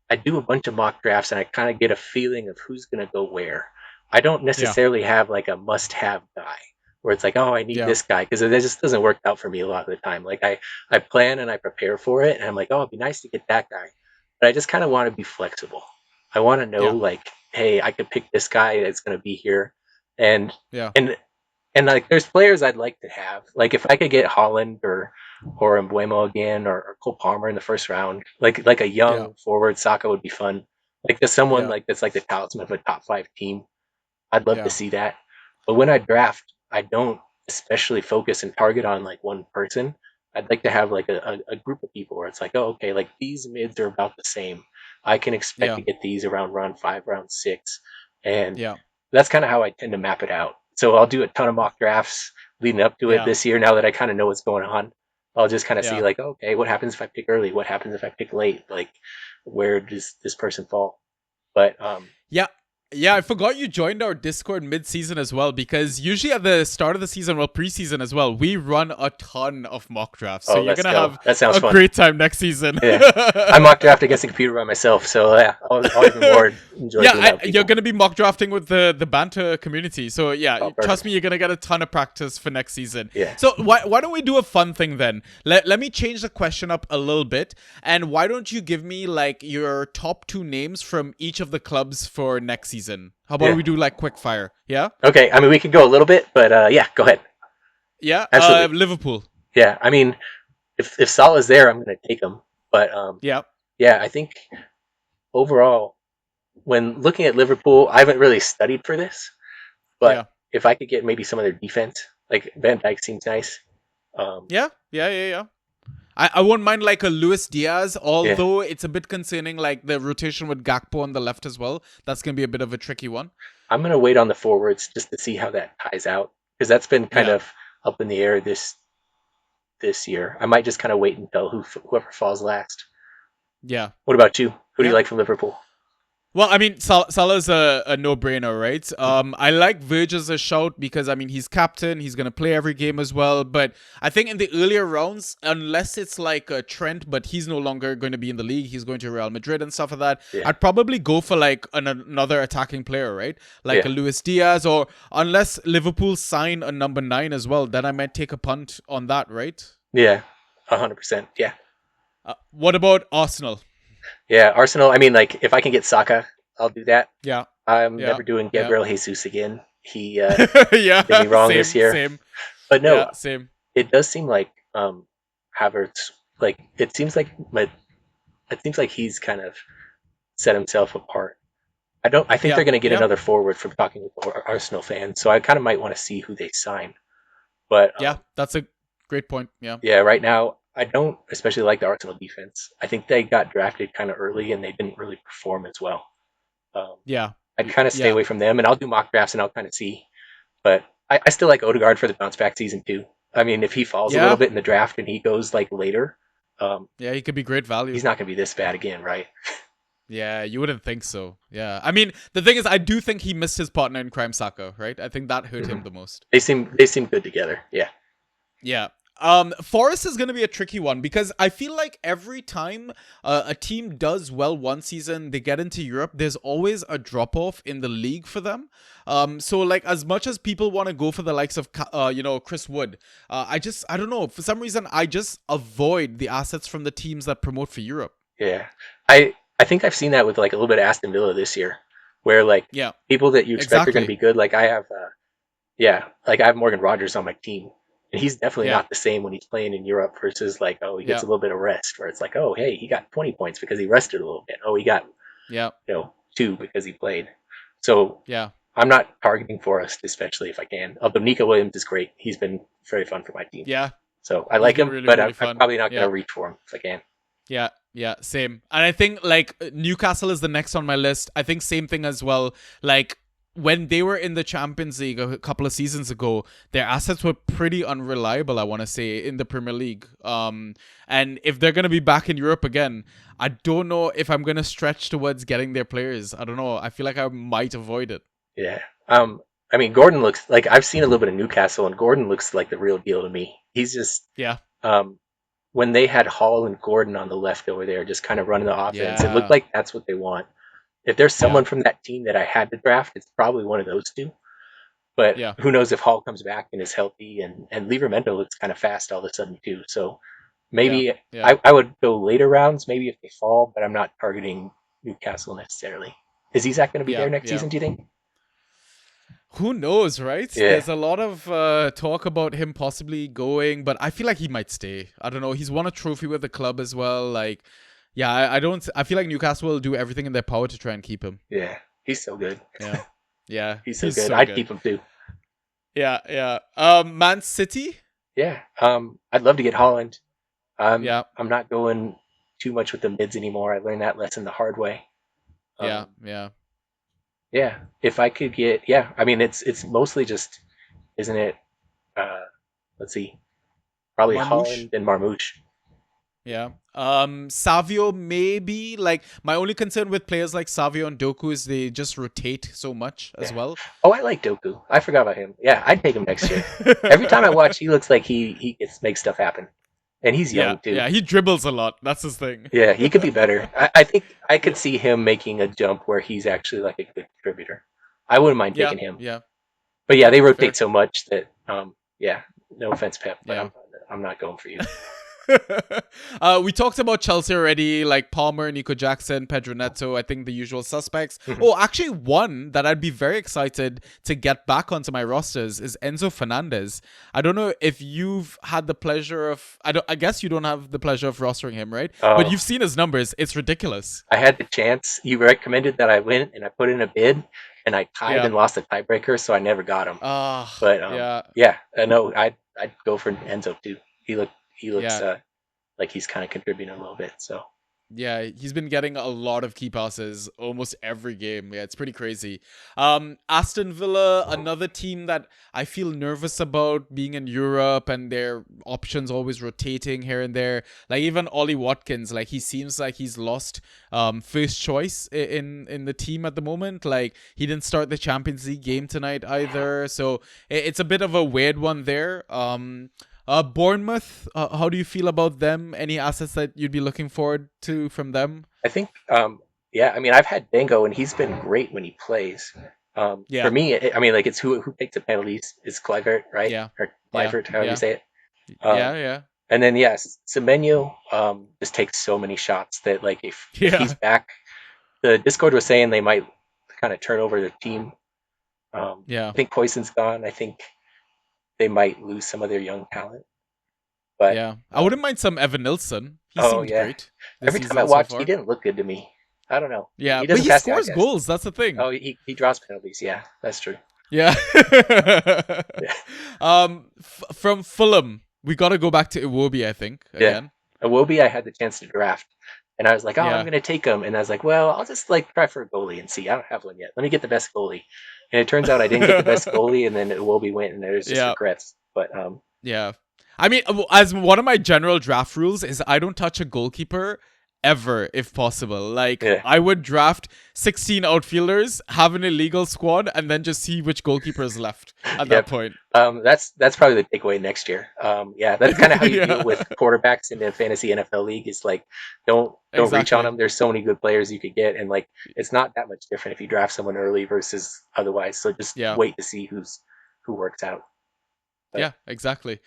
I do a bunch of mock drafts and I kind of get a feeling of who's gonna go where. I don't necessarily have like a must-have guy where it's like, oh, I need this guy, because it just doesn't work out for me a lot of the time. Like I plan and I prepare for it, and I'm like, oh, it'd be nice to get that guy, but I just kind of want to be flexible. I want to know like, hey, I could pick this guy that's gonna be here, and like there's players I'd like to have. Like if I could get Holland or Mbuemo again or Cole Palmer in the first round, like a young forward Saka would be fun. Like just someone like that's like the talisman of a top 5 team. I'd love to see that. But when I draft, I don't especially focus and target on like one person. I'd like to have like a group of people where it's like, oh, okay, like these mids are about the same. I can expect to get these around round 5, round 6. And that's kind of how I tend to map it out. So I'll do a ton of mock drafts leading up to it this year. Now that I kind of know what's going on, I'll just kind of see like, okay, what happens if I pick early? What happens if I pick late? Like, where does this person fall? But yeah, I forgot you joined our Discord mid-season as well, because usually at the start of the season, well, preseason as well, we run a ton of mock drafts. So you're going to have a great time next season. Yeah. I mock draft against the computer by myself, so yeah, I'll even more enjoy it. You're going to be mock drafting with the banter community. So yeah, trust me, you're going to get a ton of practice for next season. Yeah. So why don't we do a fun thing then? Let me change the question up a little bit. And why don't you give me like your top 2 names from each of the clubs for next season? How about we do like quick fire? Yeah. Okay. I mean, we could go a little bit, but yeah, go ahead. Yeah. Absolutely. Liverpool. Yeah. I mean, if Salah's there, I'm going to take him. But yeah, I think overall, when looking at Liverpool, I haven't really studied for this, but if I could get maybe some of their defense, like Van Dijk seems nice. Yeah. I won't mind like a Luis Diaz, although it's a bit concerning, like the rotation with Gakpo on the left as well. That's going to be a bit of a tricky one. I'm going to wait on the forwards just to see how that ties out, because that's been kind of up in the air this year. I might just kind of wait until whoever falls last. Yeah. What about you? Who do you like from Liverpool? Well, I mean, Salah's a no-brainer, right? I like Virg as a shout because, I mean, he's captain. He's going to play every game as well. But I think in the earlier rounds, unless it's like a Trent, but he's no longer going to be in the league. He's going to Real Madrid and stuff like that. Yeah. I'd probably go for like another attacking player, right? Like a Luis Diaz, or unless Liverpool sign a number 9 as well, then I might take a punt on that, right? Yeah, 100%. Yeah. What about Arsenal? Yeah, Arsenal. I mean, like, if I can get Saka, I'll do that. Yeah. I'm never doing Gabriel Jesus again. He did me wrong this year. Same. But no, same. It does seem like Havertz. Like it seems like he's kind of set himself apart. I think Yeah, they're going to get yeah, another forward from talking with Arsenal fans, so I kind of might want to see who they sign. But yeah. That's a great point. Yeah, yeah, right now I don't especially like the Arsenal defense. I think they got drafted kind of early and they didn't really perform as well. Um, yeah, I'd kind of stay yeah, away from them, and I'll do mock drafts and I'll kind of see. But I still like Odegaard for the bounce back season too. I mean, if he falls a little yeah, bit in the draft and he goes like later, um, yeah. He could be great value. he's not going to be this bad again, right? Yeah, you wouldn't think so. Yeah, I mean, the thing is, I do think he missed his partner in crime, Saka. Right? I think that hurt him Mhm. the most. They seem good together. Yeah, Yeah. Forest is going to be a tricky one because I feel like every time a team does well one season, they get into Europe, there's always a drop off in the league for them. So like as much as people want to go for the likes of Chris Wood, I don't know, for some reason I just avoid the assets from the teams that promote for Europe. yeah. I think I've seen that with like a little bit of Aston Villa this year, where like Yeah, people that you expect are going to exactly. be good. Like I have, yeah, like I have Morgan Rogers on my team, and he's definitely Yeah, not the same when he's playing in Europe versus like, oh, he gets yeah, a little bit of rest, where it's like, oh, hey, he got 20 points because he rested a little bit. Oh, he got yeah, 2 because he played. So yeah, I'm not targeting Forest, especially if I can. Although Nico Williams is great, he's been very fun for my team. yeah. So I He's like been him, really, but really I'm fun. probably not going Yeah. to reach for him if I can. Yeah, yeah, same. And I think like Newcastle is the next on my list. I think same thing as well. Like when they were in the Champions League a couple of seasons ago, their assets were pretty unreliable, I want to say, in the Premier League. And if they're going to be back in Europe again, I don't know if I'm going to stretch towards getting their players. I don't know. I feel like I might avoid it. Yeah. I mean, Gordon looks like I've seen a little bit of Newcastle, and Gordon looks like the real deal to me. He's just Yeah. when they had Hall and Gordon on the left over there, just kind of running the offense, it looked Yeah. like that's what they want. If there's Yeah. someone from that team that I had to draft, it's probably one of those two. But Yeah. who knows if Hall comes back and is healthy, and Livermento looks kind of fast all of a sudden too. So Yeah. maybe Yeah. I would go later rounds, maybe if they fall, but I'm not targeting Newcastle necessarily. Is Isak going to be Yeah. there next Yeah. season? Do you think? Who knows, right? Yeah, There's a lot of talk about him possibly going, but I feel like he might stay. I don't know. He's won a trophy with the club as well. Like, yeah, I don't. I feel like Newcastle will do everything in their power to try and keep him. yeah, he's so good. Yeah, yeah, He's so he's good. so I'd good. keep him too. Yeah, yeah. Man City. Yeah, I'd love to get Holland. Yeah, I'm not going too much with the mids anymore. I learned that lesson the hard way. yeah, Um, yeah. yeah, if I could get, yeah, I mean, it's mostly just, isn't it? Uh, let's see, probably Marmouche. Holland and Marmouche. Yeah. Savio maybe. Like my only concern with players like Savio and Doku is they just rotate so much as Yeah. well. Oh, I like Doku. I forgot about him. Yeah, I'd take him next year. Every time I watch, he looks like he gets makes stuff happen, and he's Yeah, young too. yeah. He dribbles a lot. That's his thing. Yeah, he could be better. I think I could see him making a jump where he's actually like a good contributor. I wouldn't mind Yeah, taking him. yeah, But yeah, they fair. rotate so much that yeah, no offense, Pep, but Yeah. I'm not going for you. We talked about Chelsea already, like Palmer, Nico Jackson, Pedro Neto. I think the usual suspects. Mhm. Oh, actually, one that I'd be very excited to get back onto my rosters is Enzo Fernandez. I don't know if you've had the pleasure of. I guess you don't have the pleasure of rostering him, right? But Oh, you've seen his numbers. It's ridiculous. I had the chance. You recommended that I went and I put in a bid, and I tied Yeah. and lost the tiebreaker, so I never got him. Ah, But yeah, yeah, I know I'd go for Enzo too. He looks yeah. like he's kind of contributing a little bit. So Yeah, he's been getting a lot of key passes almost every game. Yeah, it's pretty crazy. Aston Villa, another team that I feel nervous about being in Europe and their options always rotating here and there. Like even Ollie Watkins, like he seems like he's lost first choice in the team at the moment. Like he didn't start the Champions League game tonight either. So it's a bit of a weird one there. Bournemouth, how do you feel about them? Any assets that you'd be looking forward to from them? I think yeah, I mean I've had Dango and he's been great when he plays. For Yeah, me, I mean like it's who takes the penalties. It's Clivert, right? yeah, Or yeah, Clivert, however you yeah, say it. yeah, Um, yeah, and then yes, Semenyo just takes so many shots that like if yeah, he's back, the Discord was saying they might kind of turn over the team. yeah, I think Poison's gone. I think they might lose some of their young talent. But yeah. I wouldn't mind some Evan Nilsson. He oh seemed yeah, great this every time I season so watched, he far. didn't look good to me. I don't know. Yeah, He but doesn't he pass the eye scores test. goals. That's the thing. Oh, he draws penalties. Yeah, that's true. Yeah. Yeah. From Fulham, we got to go back to Iwobi, I think, again. Iwobi, I had the chance to draft, and I was like, oh, I'm Yeah. going to take him. And I was like, well, I'll just like try for a goalie and see. I don't have one yet. Let me get the best goalie. And it turns out I didn't get the best goalie, and then Iwobi went, and there's just Yeah. regrets. But Yeah. I mean, as one of my general draft rules is I don't touch a goalkeeper ever if possible. Like, Yeah. I would draft 16 outfielders, have an illegal squad, and then just see which goalkeeper is left at that Yep. point. That's probably the takeaway next year. Yeah, that's kind of how you Yeah. deal with quarterbacks in the fantasy NFL league. Is like don't reach Exactly. on them. There's so many good players you could get, and like it's not that much different if you draft someone early versus otherwise. So just Yeah. wait to see who works out. Yeah, exactly.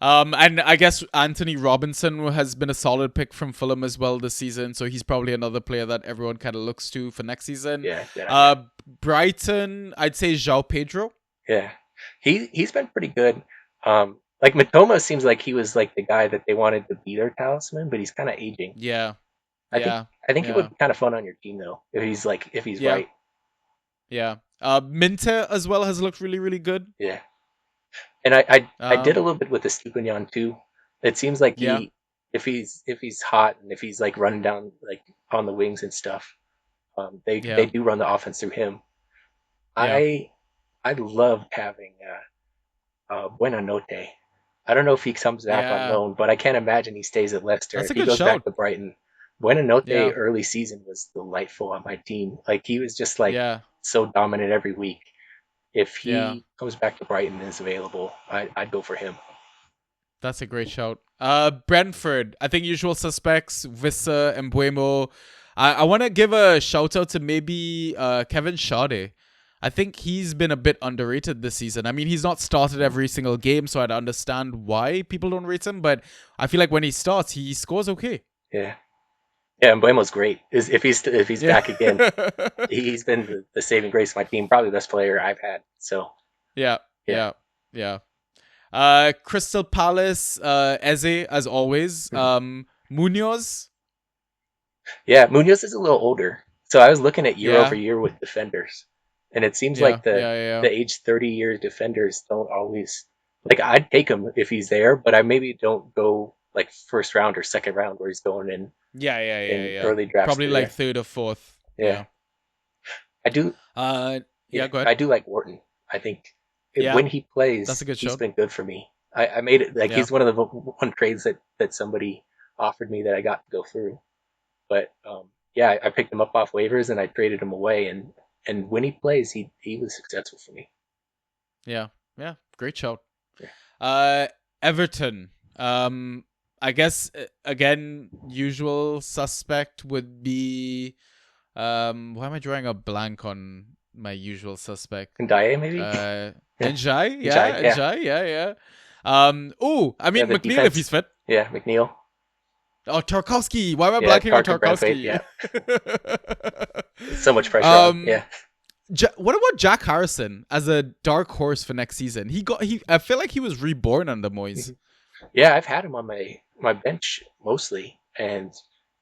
And I guess Anthony Robinson has been a solid pick from Fulham as well this season, so he's probably another player that everyone kind of looks to for next season. Yeah. Brighton, I'd say João Pedro. Yeah, he's been pretty good. Like Matoma seems like he was like the guy that they wanted to be their talisman, but he's kind of aging. Yeah. I think it would be kind of fun on your team though if he's Yeah. right. Yeah. Minter as well has looked really, really good. Yeah. And I did a little bit with the Stupinian too. It seems like if he's hot and if he's like running down like on the wings and stuff, they do run the offense through him. Yeah. I loved having Buenanote. I don't know if he comes back on loan, but I can't imagine he stays at Leicester. That's if a he good goes shout. back to Brighton, Buenanote early season was delightful on my team. Like he was just like so dominant every week. If he comes back to Brighton and is available, I'd go for him. That's a great shout. Brentford, I think usual suspects, Vissa and Mbuemo. I want to give a shout out to maybe Kevin Schade. I think he's been a bit underrated this season. I mean, he's not started every single game, so I'd understand why people don't rate him, but I feel like when he starts, he scores okay. Yeah. Yeah, and Mbuemo's great. If he's back again, he's been the saving grace of my team. Probably the best player I've had. So yeah. Crystal Palace, Eze as always. Munoz. Yeah, Munoz is a little older. So I was looking at year over year with defenders, and it seems like the age 30-year defenders don't always like. I'd take him if he's there, but I maybe don't go like first round or second round where he's going in. In early drafts. Probably like third or fourth. Yeah. I do. Go ahead. I do like Wharton. I think when he plays, that's a good he's been good for me. I made it like he's one of the one trades that somebody offered me that I got to go through. But I picked him up off waivers and I traded him away, and when he plays, he was successful for me. Yeah, great shout. Yeah. Everton. I guess again, usual suspect would be. Why am I drawing a blank on my usual suspect? Ndiaye, maybe. Ndiaye, yeah. I mean McNeil defense. if he's fit. Yeah, McNeil. Oh, Tarkowski. Why am I blanking on Tarkowski? Yeah. So much pressure. On him. Yeah. What about Jack Harrison as a dark horse for next season? I feel like he was reborn under Moyes. Yeah, I've had him on my bench mostly, and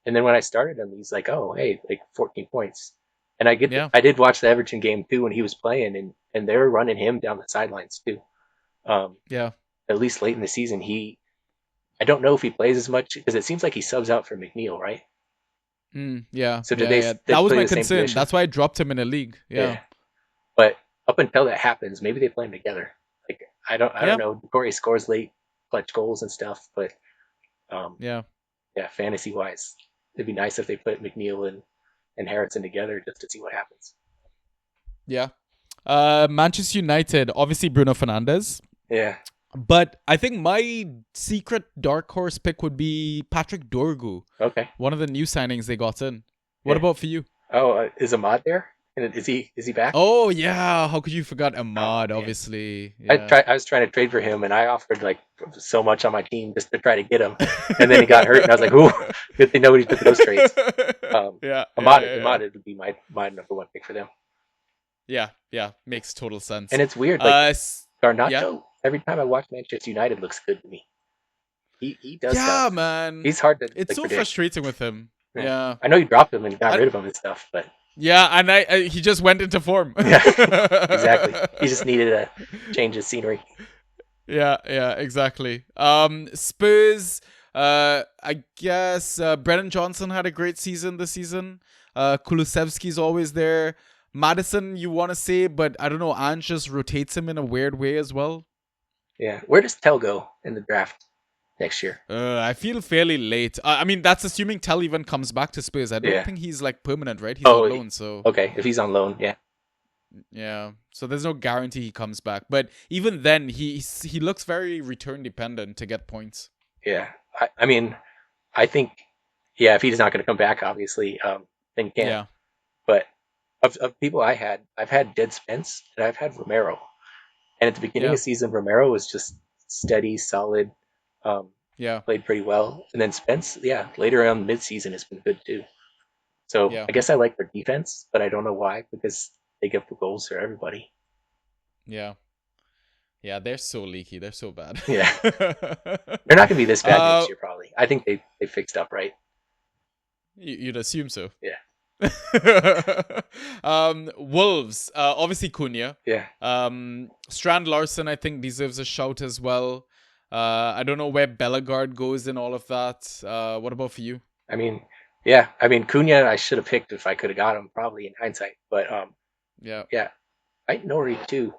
then when I started him, he's like, oh hey, like 14 points, and I did watch the Everton game too when he was playing, and they were running him down the sidelines too. At least late in the season, I don't know if he plays as much because it seems like he subs out for McNeil, right? So did they that was play my the same concern. position? That's why I dropped him in a league. Yeah. But up until that happens, maybe they play them together. Like I don't know. Corey scores late, clutch goals and stuff, but fantasy wise, it'd be nice if they put McNeil and Harrison together just to see what happens. Yeah. Manchester United, obviously Bruno Fernandes. Yeah. But I think my secret dark horse pick would be Patrick Dorgu. Okay. One of the new signings they got in. What about for you? Oh, is Ahmad there? And is he back? Oh yeah, how could you forget Ahmad? Obviously, yeah. I was trying to trade for him, and I offered like so much on my team just to try to get him, and then he got hurt, and I was like, "Ooh, good thing nobody took those trades." Ahmad would be my number one pick for them. Yeah, makes total sense. And it's weird, like Garnacho. Every time I watch Manchester United, looks good to me. He does. Yeah, man. He's hard to. It's so predict. frustrating with him. Yeah. I know you dropped him and got I- rid of him and stuff, but Yeah, and he just went into form. yeah, exactly. He just needed a change of scenery. Yeah, exactly. Spurs, I guess Brennan Johnson had a great season this season. Kulusevski's always there. Madison, you want to say, but I don't know. Ange just rotates him in a weird way as well. Yeah. Where does Tell go in the draft next year? I feel fairly late. I mean, that's assuming Tell even comes back to Spurs. I don't Yeah. think he's like permanent, right? He's Oh, on loan, so Okay, if he's on loan, yeah. yeah. So there's no guarantee he comes back. But even then, he looks very return dependent to get points. Yeah. I mean, I think, yeah, if he's not going to come back, obviously, then you can't. Yeah. But of people I've had Dead Spence and I've had Romero. And at the beginning Yeah. of the season, Romero was just steady, solid, Yeah. played pretty well. And then Spence, yeah, later on mid-season has been good too. So Yeah. I guess I like their defense, but I don't know why, because they give the goals for everybody. Yeah. Yeah, they're so leaky. They're so bad. Yeah. They're not going to be this bad next year, probably. I think they fixed up, right? You'd assume so. Yeah. Wolves, obviously Cunha. Yeah. Strand Larson, I think, deserves a shout as well. I don't know where Bellegarde goes in all of that. What about for you? I mean, yeah. I mean, Cunha, I should have picked if I could have got him, probably in hindsight. But Yeah. I Nori too.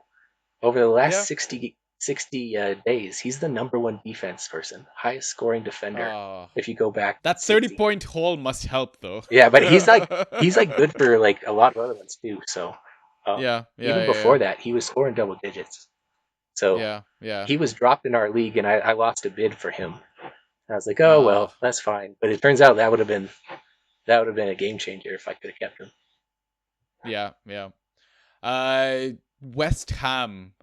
Over the last Yeah. 60 days, he's the number one defense person, highest scoring defender. If you go back, That 30-point haul must help though. Yeah, but he's like good for like a lot of other ones too. So even before that, he was scoring double digits. So yeah. he was dropped in our league, and I lost a bid for him. I was like, oh well, that's fine. But it turns out that would have been a game changer if I could have kept him. Yeah. West Ham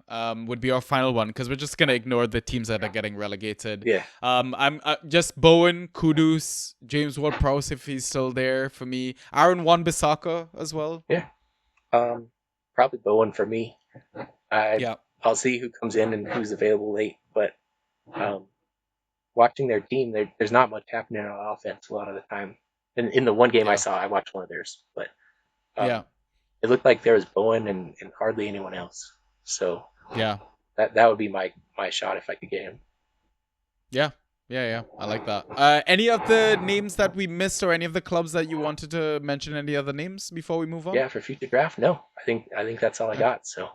would be our final one because we're just gonna ignore the teams that are getting relegated. Yeah. I'm just Bowen, Kudus, James Ward-Prowse if he's still there for me. Aaron Wan-Bissaka as well. Yeah. Probably Bowen for me. I'll see who comes in and who's available late, but watching their team, there's not much happening on offense a lot of the time. And in the one game I saw, I watched one of theirs, but it looked like there was Bowen and hardly anyone else. So that would be my shot if I could get him. Yeah. I like that. Any of the names that we missed, or any of the clubs that you wanted to mention? Any other names before we move on? Yeah, for future draft, no. I think that's all I got. So.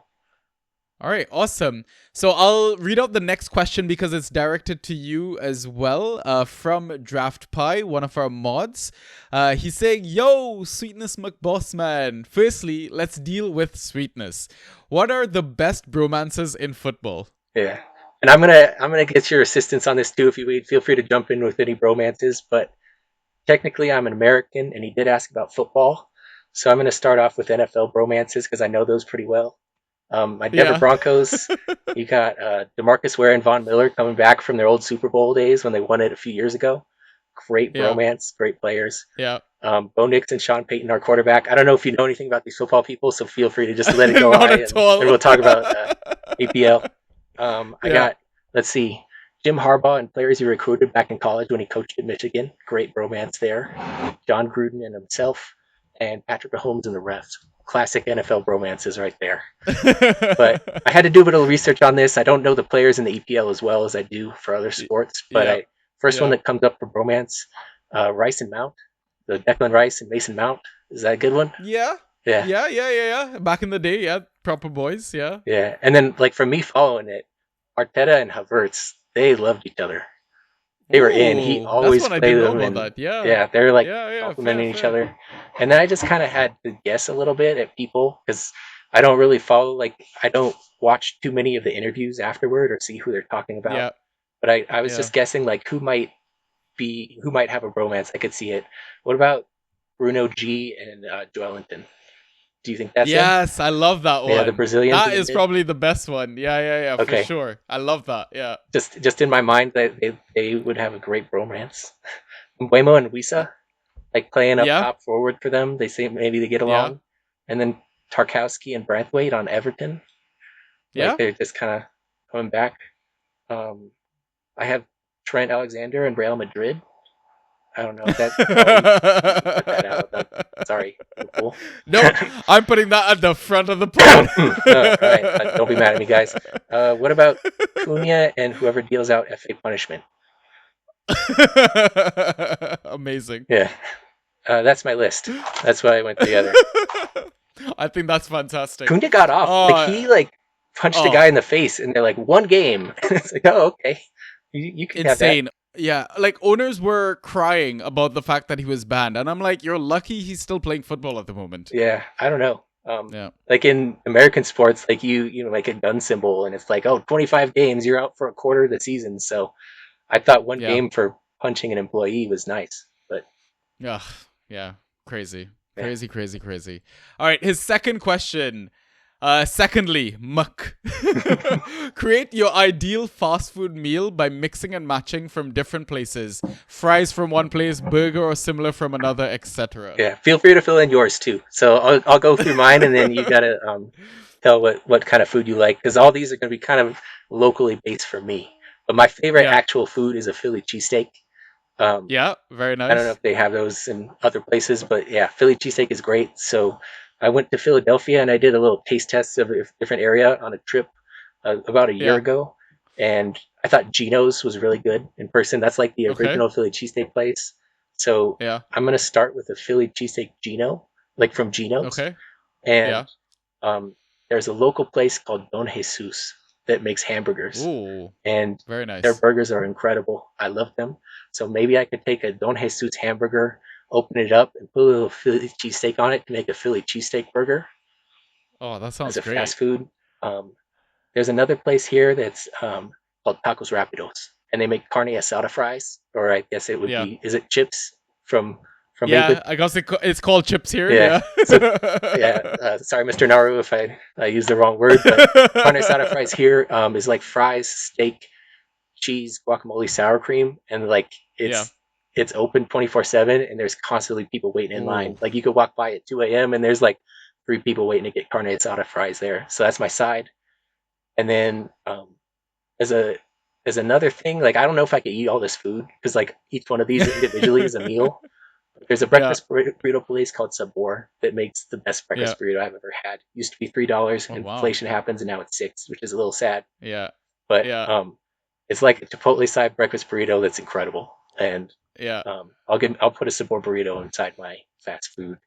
All right, awesome. So I'll read out the next question because it's directed to you as well, from Draft Pie, one of our mods. He's saying, "Yo, Sweetness McBossman. Firstly, let's deal with sweetness. What are the best bromances in football?" Yeah, and I'm gonna get your assistance on this too. If you feel free to jump in with any bromances, but technically I'm an American, and he did ask about football, so I'm gonna start off with NFL bromances because I know those pretty well. My Denver Broncos, you got DeMarcus Ware and Von Miller coming back from their old Super Bowl days when they won it a few years ago. Great bromance, great players. Yeah. Bo Nix and Sean Payton, our quarterback. I don't know if you know anything about these football people, so feel free to just let it go Not by, at all. and we'll talk about APL. I got, let's see, Jim Harbaugh and players he recruited back in college when he coached at Michigan. Great bromance there. John Gruden and himself, and Patrick Mahomes and the refs. Classic NFL bromances right there. But I had to do a bit of research on this. I don't know the players in the EPL as well as I do for other sports. But first one that comes up for bromance, Rice and Mount. The Declan Rice and Mason Mount. Is that a good one? Yeah. Back in the day, proper boys, Yeah, and then like for me following it, Arteta and Havertz, they loved each other. They were in. He always played them. And, they're like complimenting each other. And then I just kind of had to guess a little bit at people because I don't really follow, I don't watch too many of the interviews afterward or see who they're talking about. Yeah. But I was just guessing who might have a bromance. I could see it. What about Bruno G and Joelinton? Do you think that's Yes, I love that one. Yeah, the Brazilians. That is probably the best one. Yeah, okay. For sure. I love that. Yeah. Just in my mind that they would have a great bromance. Mbeumo and Wisa, playing up top forward for them. They say maybe they get along. Yeah. And then Tarkowski and Braithwaite on Everton. They're just kind of coming back. I have Trent Alexander and Real Madrid. I don't know if that. Oh, you can put that out. Sorry, Liverpool. No, I'm putting that at the front of the pod. All right, don't be mad at me, guys. What about Cunha and whoever deals out FA punishment? Amazing. Yeah, that's my list. That's why I went together. I think that's fantastic. Cunha got off. Oh, He punched a guy in the face, and they're like, one game. It's like, oh, okay. You can have that. insane. Yeah, like owners were crying about the fact that he was banned, and I'm like, you're lucky he's still playing football at the moment. Yeah, I don't know. Yeah. Like in American sports, like you like a gun symbol, and it's like, oh, 25 games, you're out for a quarter of the season. So I thought one Yeah. game for punching an employee was nice, but Yeah, crazy. Yeah. Crazy. All right, his second question. Secondly, muck. Create your ideal fast food meal by mixing and matching from different places. Fries from one place, burger or similar from another, etc. yeah, feel free to fill in yours too. So I'll go through mine, and then you gotta tell what kind of food you like, because all these are gonna be kind of locally based for me. But my favorite actual food is a Philly cheesesteak. Yeah, very nice. I don't know if they have those in other places, but yeah, Philly cheesesteak is great. So I went to Philadelphia and I did a little taste test of a different area on a trip about a year ago. And I thought Gino's was really good in person. That's like the original Philly cheesesteak place. So I'm going to start with a Philly cheesesteak Gino, like from Gino's. Okay. And there's a local place called Don Jesus that makes hamburgers. Ooh, and very nice. Their burgers are incredible. I love them. So maybe I could take a Don Jesus hamburger, open it up, and put a little Philly cheesesteak on it to make a Philly cheesesteak burger. Oh, that sounds as a great. fast food. There's another place here that's called Tacos Rapidos, and they make carne asada fries, or I guess it would be, is it chips from England? I guess it's called chips here. Yeah. Sorry, Mr. Naru, if I used the wrong word, but carne asada fries here is like fries, steak, cheese, guacamole, sour cream, and like it's open 24/7, and there's constantly people waiting in line. Like you could walk by at 2 a.m. and there's like 3 people waiting to get carne asada fries there. So that's my side. And then as another thing, like I don't know if I could eat all this food because like each one of these individually is a meal. There's a breakfast burrito place called Sabor that makes the best breakfast burrito I've ever had. Used to be $3, inflation happens, and now it's $6, which is a little sad. Yeah. But it's like a Chipotle side breakfast burrito that's incredible. And I'll put a Sabor burrito inside my fast food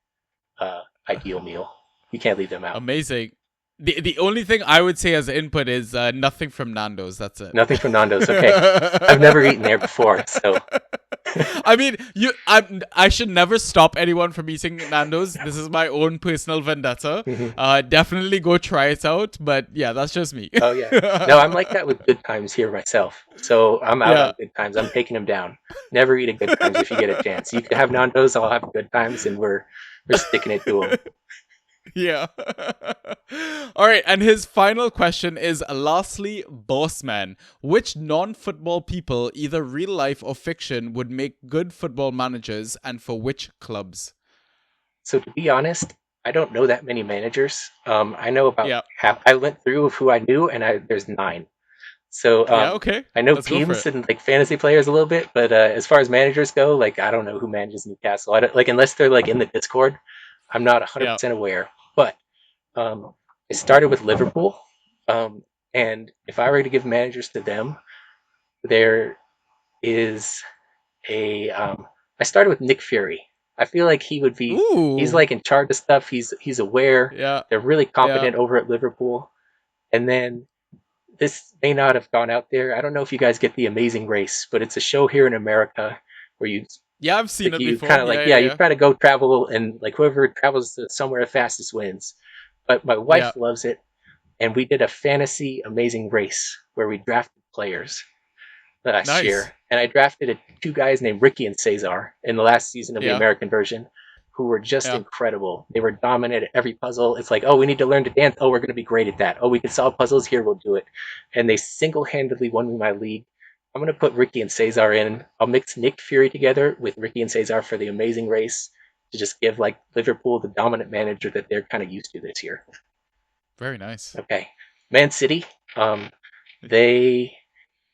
ideal meal. You can't leave them out. Amazing. The only thing I would say as input is nothing from Nando's. That's it. Nothing from Nando's. Okay. I've never eaten there before, so. I mean, I should never stop anyone from eating Nando's. This is my own personal vendetta. Definitely go try it out, but yeah, that's just me. Oh yeah, no, I'm like that with Good Times here myself. So I'm out on Good Times. I'm taking them down. Never eat at Good Times if you get a chance. You can have Nando's, I'll have Good Times, and we're sticking it to them. Yeah. All right, and his final question is, lastly, Bossman. Which non-football people, either real life or fiction, would make good football managers, and for which clubs? So to be honest, I don't know that many managers. I know about half. I went through of who I knew, and there's 9. So I know teams and like fantasy players a little bit, but as far as managers go, like I don't know who manages Newcastle. I don't, like unless they're like in the Discord, I'm not 100% aware. But I started with Liverpool, and if I were to give managers to them, there is I started with Nick Fury. I feel like he would be. He's like in charge of stuff. He's aware. Yeah. They're really competent over at Liverpool. And then this may not have gone out there. I don't know if you guys get The Amazing Race, but it's a show here in America where you. Yeah, I've seen it before. Kind of like you try to go travel, and like whoever travels to somewhere the fastest wins. But my wife loves it, and we did a fantasy Amazing Race where we drafted players last year, and I drafted 2 guys named Ricky and Cesar in the last season of the American version, who were just incredible. They were dominant at every puzzle. It's like, oh, we need to learn to dance. Oh, we're going to be great at that. Oh, we can solve puzzles here. We'll do it. And they single-handedly won me my league. I'm going to put Ricky and Cesar in. I'll mix Nick Fury together with Ricky and Cesar for the Amazing Race to just give like Liverpool the dominant manager that they're kind of used to this year. Very nice. Okay. Man City. I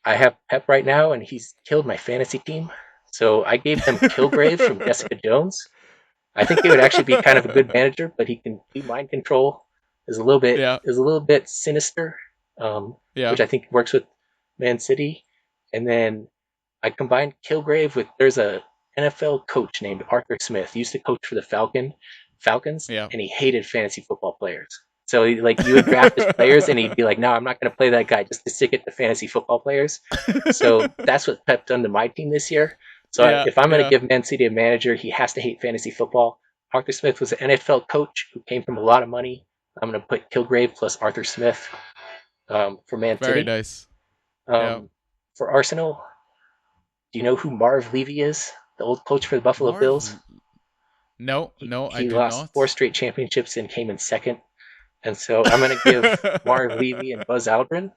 have Pep right now, and he's killed my fantasy team. So I gave them Kilgrave from Jessica Jones. I think he would actually be kind of a good manager, but he can do mind control. Is a little bit sinister, which I think works with Man City. And then I combined Kilgrave with there's a NFL coach named Arthur Smith. He used to coach for the Falcons, and he hated fantasy football players. So you would draft his players, and he'd be like, "No, I'm not going to play that guy just to stick it to fantasy football players." So that's what Pep done to my team this year. So if I'm going to give Man City a manager, he has to hate fantasy football. Arthur Smith was an NFL coach who came from a lot of money. I'm going to put Kilgrave plus Arthur Smith for Man City. Very nice. For Arsenal, do you know who Marv Levy is? The old coach for the Buffalo Bills? No, I do not. He lost 4 straight championships and came in second. And so I'm going to give Marv Levy and Buzz Aldrin,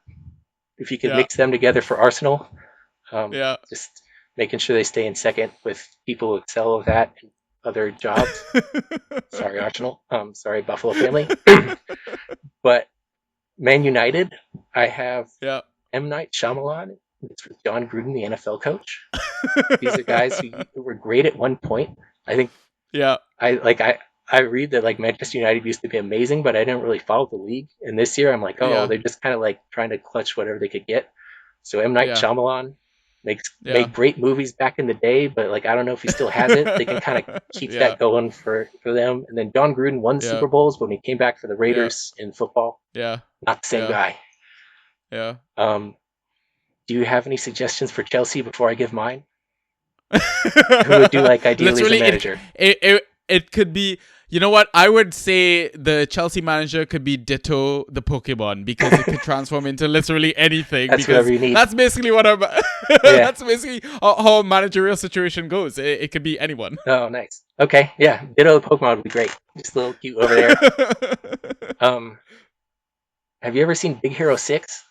if you could mix them together for Arsenal. Just making sure they stay in second with people who excel at that and other jobs. Sorry, Arsenal. Sorry, Buffalo family. But Man United, I have M. Night Shyamalan. It's with John Gruden, the NFL coach. These are guys who were great at one point. I think. I read that like Manchester United used to be amazing, but I didn't really follow the league. And this year, I'm like, they're just kind of like trying to clutch whatever they could get. So M. Night Shyamalan made great movies back in the day, but like I don't know if he still has it. They can kind of keep that going for them. And then John Gruden won Super Bowls, but when he came back for the Raiders in football, not the same guy. Do you have any suggestions for Chelsea before I give mine? Who would do like ideally as a manager? It could be. You know what? I would say the Chelsea manager could be Ditto the Pokemon because it could transform into literally anything. That's whatever you need. That's basically what I'm. That's basically how a managerial situation goes. It could be anyone. Oh, nice. Okay, yeah, Ditto the Pokemon would be great. Just a little cute over there. Have you ever seen Big Hero 6?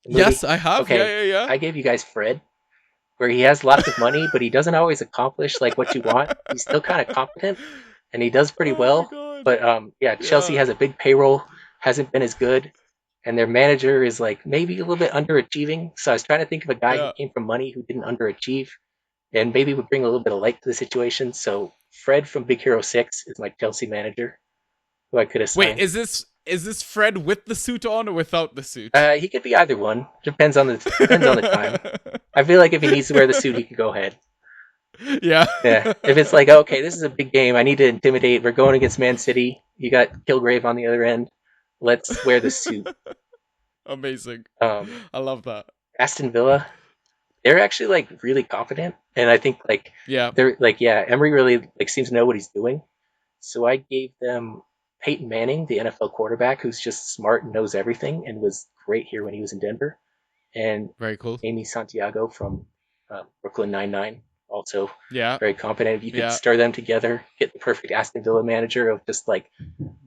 Yes, I have. Okay. Yeah. I gave you guys Fred, where he has lots of money, but he doesn't always accomplish like what you want. He's still kind of competent, and he does pretty well. But Chelsea has a big payroll, hasn't been as good, and their manager is like maybe a little bit underachieving. So I was trying to think of a guy who came from money who didn't underachieve, and maybe would bring a little bit of light to the situation. So Fred from Big Hero 6 is my Chelsea manager, who I could assign. Wait, is this Fred with the suit on or without the suit? He could be either one. Depends on the time. I feel like if he needs to wear the suit, he can go ahead. Yeah. If it's like, okay, this is a big game, I need to intimidate. We're going against Man City. You got Kilgrave on the other end. Let's wear the suit. Amazing. I love that. Aston Villa, they're actually like really confident, and I think they're like Emery really like seems to know what he's doing. So I gave them Peyton Manning, the NFL quarterback, who's just smart and knows everything, and was great here when he was in Denver. And very cool. Amy Santiago from Brooklyn Nine-Nine, also Yeah. very competent. If you could stir them together, get the perfect Aston Villa manager of just like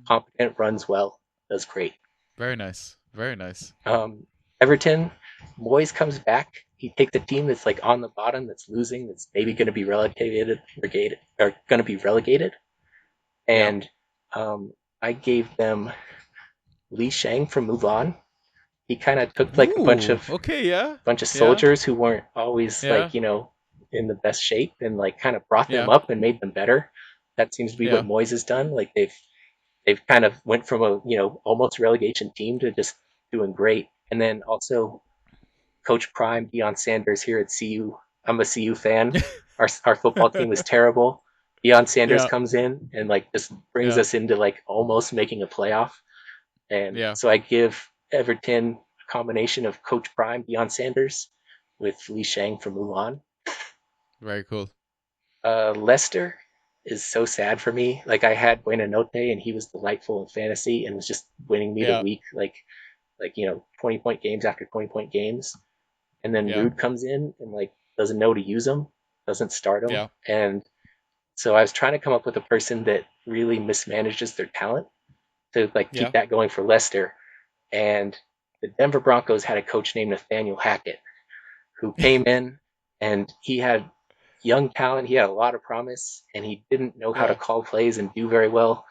competent, runs well, does great. Very nice. Very nice. Everton, Moyes comes back. He takes a team that's like on the bottom, that's losing, that's maybe going to be relegated, and I gave them Li Shang from Mulan. He kind of took like a bunch of soldiers who weren't always like in the best shape, and like kind of brought them up and made them better. That seems to be what Moyes has done. Like they've kind of went from a almost relegation team to just doing great. And then also Coach Prime, Deion Sanders here at CU. I'm a CU fan. Our football team was terrible. Deion Sanders comes in and like just brings us into like almost making a playoff. And so I give Everton a combination of Coach Prime, Deion Sanders, with Li Shang from Mulan. Very cool. Leicester is so sad for me. Like I had Buenanote and he was delightful in fantasy and was just winning me the week, like 20-point games after 20-point games. And then Rude comes in and like doesn't know to use him, doesn't start him. And so I was trying to come up with a person that really mismanages their talent to like keep that going for Leicester. And the Denver Broncos had a coach named Nathaniel Hackett who came in and he had young talent. He had a lot of promise and he didn't know how to call plays and do very well.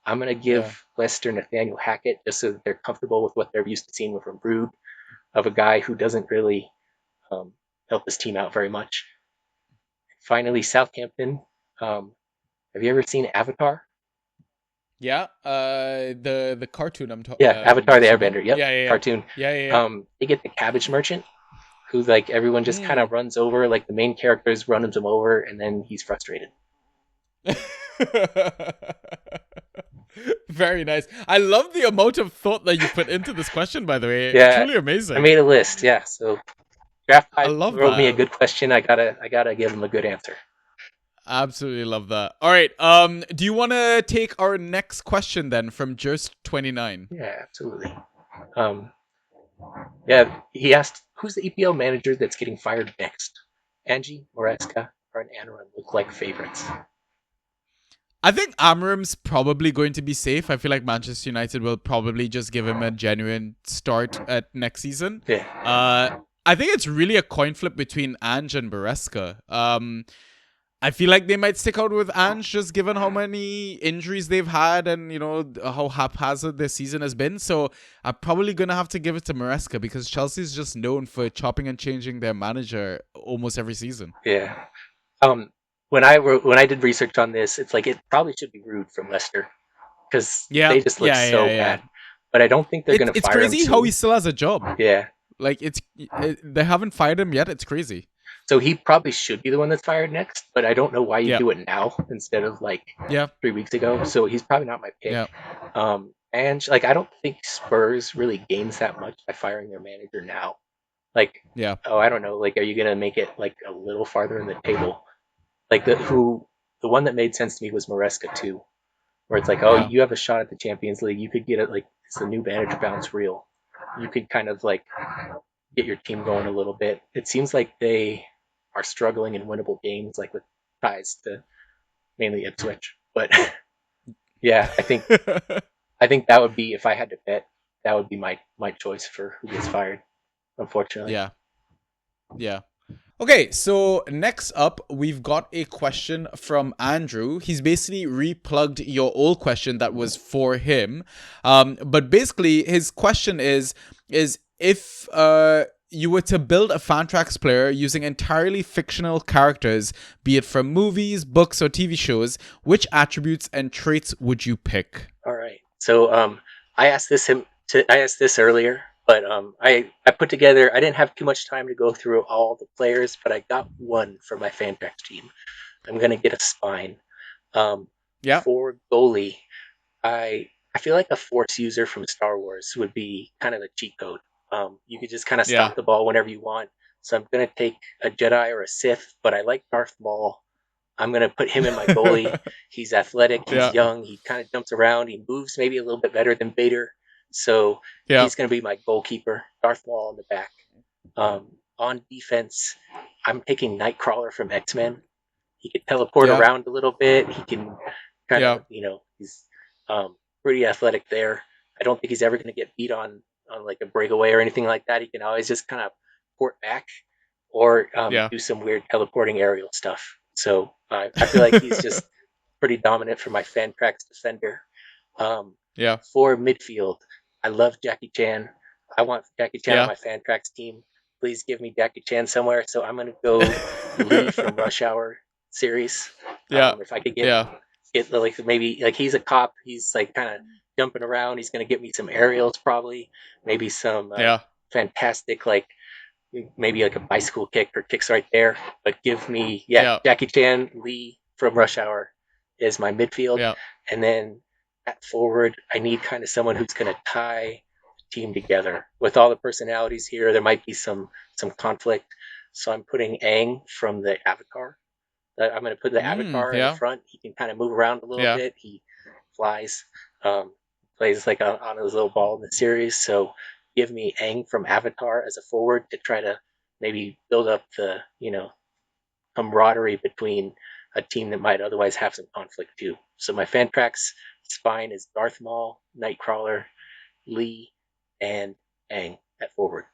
I'm going to give Leicester Nathaniel Hackett just so that they're comfortable with what they're used to seeing from Rude, of a guy who doesn't really help his team out very much. finally, Southampton. Have you ever seen Avatar? Yeah. The cartoon I'm talking. Yeah, Avatar the Assuming. Airbender. Yep, Yeah. Yeah. cartoon. Yeah. Yeah. They get the Cabbage Merchant, who like everyone just kind Yeah. of runs over. Like the main characters runs him over, and then he's frustrated. Very nice. I love the amount of thought that you put into this question, by the way. Yeah, Truly amazing. I made a list. Yeah, so Draft I Pipe love wrote me a that. good question. I gotta give him a good answer. Absolutely love that. All right. Do you want to take our next question then from Just29? Yeah, absolutely. Yeah, he asked, who's the EPL manager that's getting fired next? Angie, Moresca, or an Anaran look like favorites? I think Amram's probably going to be safe. I feel like Manchester United will probably just give him a genuine start at next season. Yeah. I think it's really a coin flip between Ange and Beresca. I feel like they might stick out with Ange just given how many injuries they've had and, you know, how haphazard their season has been. So I'm probably going to have to give it to Maresca because Chelsea's just known for chopping and changing their manager almost every season. Yeah. When I did research on this, it's like it probably should be Rude from Leicester because they just look so bad. But I don't think they're going to fire him. It's crazy how he still has a job. Yeah. Like they haven't fired him yet. It's crazy. So he probably should be the one that's fired next, but I don't know why you do it now instead of like 3 weeks ago. So he's probably not my pick. Yeah. And like I don't think Spurs really gains that much by firing their manager now. Like, I don't know. Like, are you gonna make it like a little farther in the table? Like the one that made sense to me was Maresca too, where it's like, you have a shot at the Champions League. You could get it like it's the new manager bounce real. You could kind of like get your team going a little bit. It seems like they are struggling in winnable games, like with ties to mainly Ipswich. But yeah, I think that would be, if I had to bet, that would be my choice for who gets fired. Unfortunately. Yeah. Okay, so next up, we've got a question from Andrew. He's basically replugged your old question that was for him. But basically, his question is if you were to build a Fantrax player using entirely fictional characters, be it from movies, books, or TV shows, which attributes and traits would you pick? All right. So I asked this earlier. But I put together, I didn't have too much time to go through all the players, but I got one for my Fantrax team. I'm going to get a spine. For goalie, I feel like a Force user from Star Wars would be kind of a cheat code. You could just kind of stop the ball whenever you want. So I'm going to take a Jedi or a Sith, but I like Darth Maul. I'm going to put him in my goalie. He's athletic, he's young, he kind of jumps around, he moves maybe a little bit better than Vader. So he's going to be my goalkeeper, Darth Maul in the back. On defense, I'm taking Nightcrawler from X-Men. He can teleport around a little bit. He can kind of, he's pretty athletic there. I don't think he's ever going to get beat on like a breakaway or anything like that. He can always just kind of port back or do some weird teleporting aerial stuff. So I feel like he's just pretty dominant for my Fantrax defender. For midfield, I love Jackie Chan. I want Jackie Chan on my Fantrax team. Please give me Jackie Chan somewhere. So I'm going to go Lee from Rush Hour series. If I could get like maybe like he's a cop. He's like kind of jumping around. He's going to get me some aerials probably. Maybe some fantastic like maybe like a bicycle kick or kicks right there. But give me Jackie Chan, Lee from Rush Hour is my midfield. And then at forward, I need kind of someone who's going to tie the team together. With all the personalities here, there might be some conflict. So I'm putting Aang from the Avatar. I'm going to put the Avatar in the front. He can kind of move around a little bit. He flies, plays like on his little ball in the series. So give me Aang from Avatar as a forward to try to maybe build up the, camaraderie between a team that might otherwise have some conflict too. So my Fantrax spine is Darth Maul, Nightcrawler, Lee, and Aang at forward.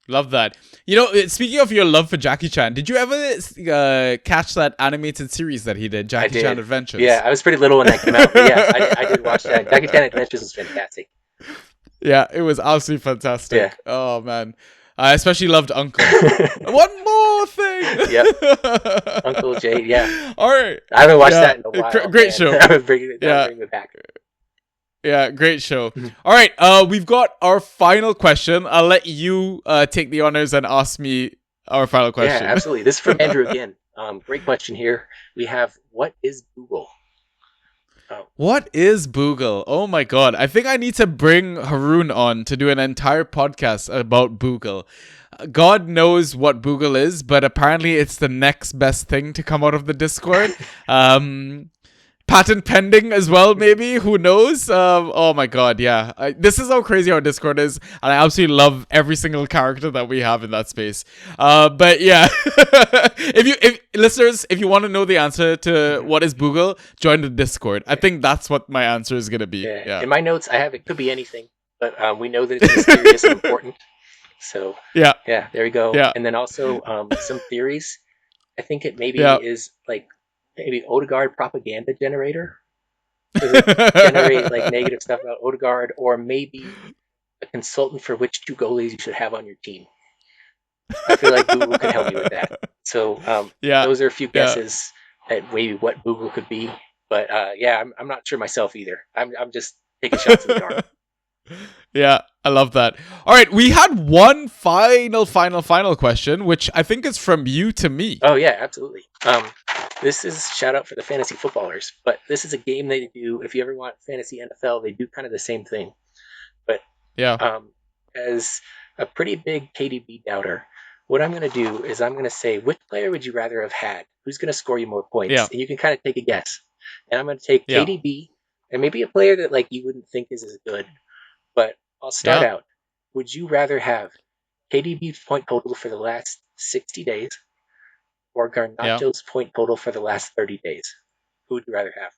Love that. Speaking of your love for Jackie Chan, did you ever catch that animated series that he did, Jackie Chan Adventures? Yeah, I was pretty little when that came out, but yeah, I did watch that. Jackie Chan Adventures was fantastic. Yeah, it was absolutely fantastic. Yeah. Oh, man. I especially loved Uncle. One more thing. Yep. Uncle Jade, yeah. All right. I haven't watched Yeah. that in a while. Great man. show. That would bring Yeah. me back. Yeah, great show. All right, we've got our final question. I'll let you take the honors and ask me our final question. Yeah, absolutely. This is from Andrew again. Great question here. We have, what is Google? What is Boogle? Oh my god. I think I need to bring Haroon on to do an entire podcast about Boogle. God knows what Boogle is, but apparently it's the next best thing to come out of the Discord. Patent pending as well, maybe. Who knows? Oh my god, yeah. This is how crazy our Discord is, and I absolutely love every single character that we have in that space. But yeah, if you want to know the answer to what is Boogle, join the Discord. I think that's what my answer is gonna be. Yeah. In my notes, I have it could be anything, but we know that it's mysterious and important. So yeah, there we go. Yeah. And then also some theories. I think it maybe Yeah. is like maybe Odegaard propaganda generator. Does it generate like negative stuff about Odegaard, or maybe a consultant for which 2 goalies you should have on your team? I feel like Google could help me with that. So those are a few guesses at maybe what Google could be. But I'm not sure myself either. I'm just taking shots in the dark. Yeah, I love that. All right, we had one final question, which I think is from you to me. Oh yeah, absolutely. This is shout out for the fantasy footballers, but this is a game they do. If you ever want fantasy NFL, they do kind of the same thing. But as a pretty big KDB doubter, what I'm going to do is I'm going to say, which player would you rather have had? Who's going to score you more points? Yeah. And you can kind of take a guess. And I'm going to take KDB and maybe a player that like you wouldn't think is as good. But I'll start out. Would you rather have KDB's point total for the last 60 days or Garnacho's point total for the last 30 days? Who would you rather have?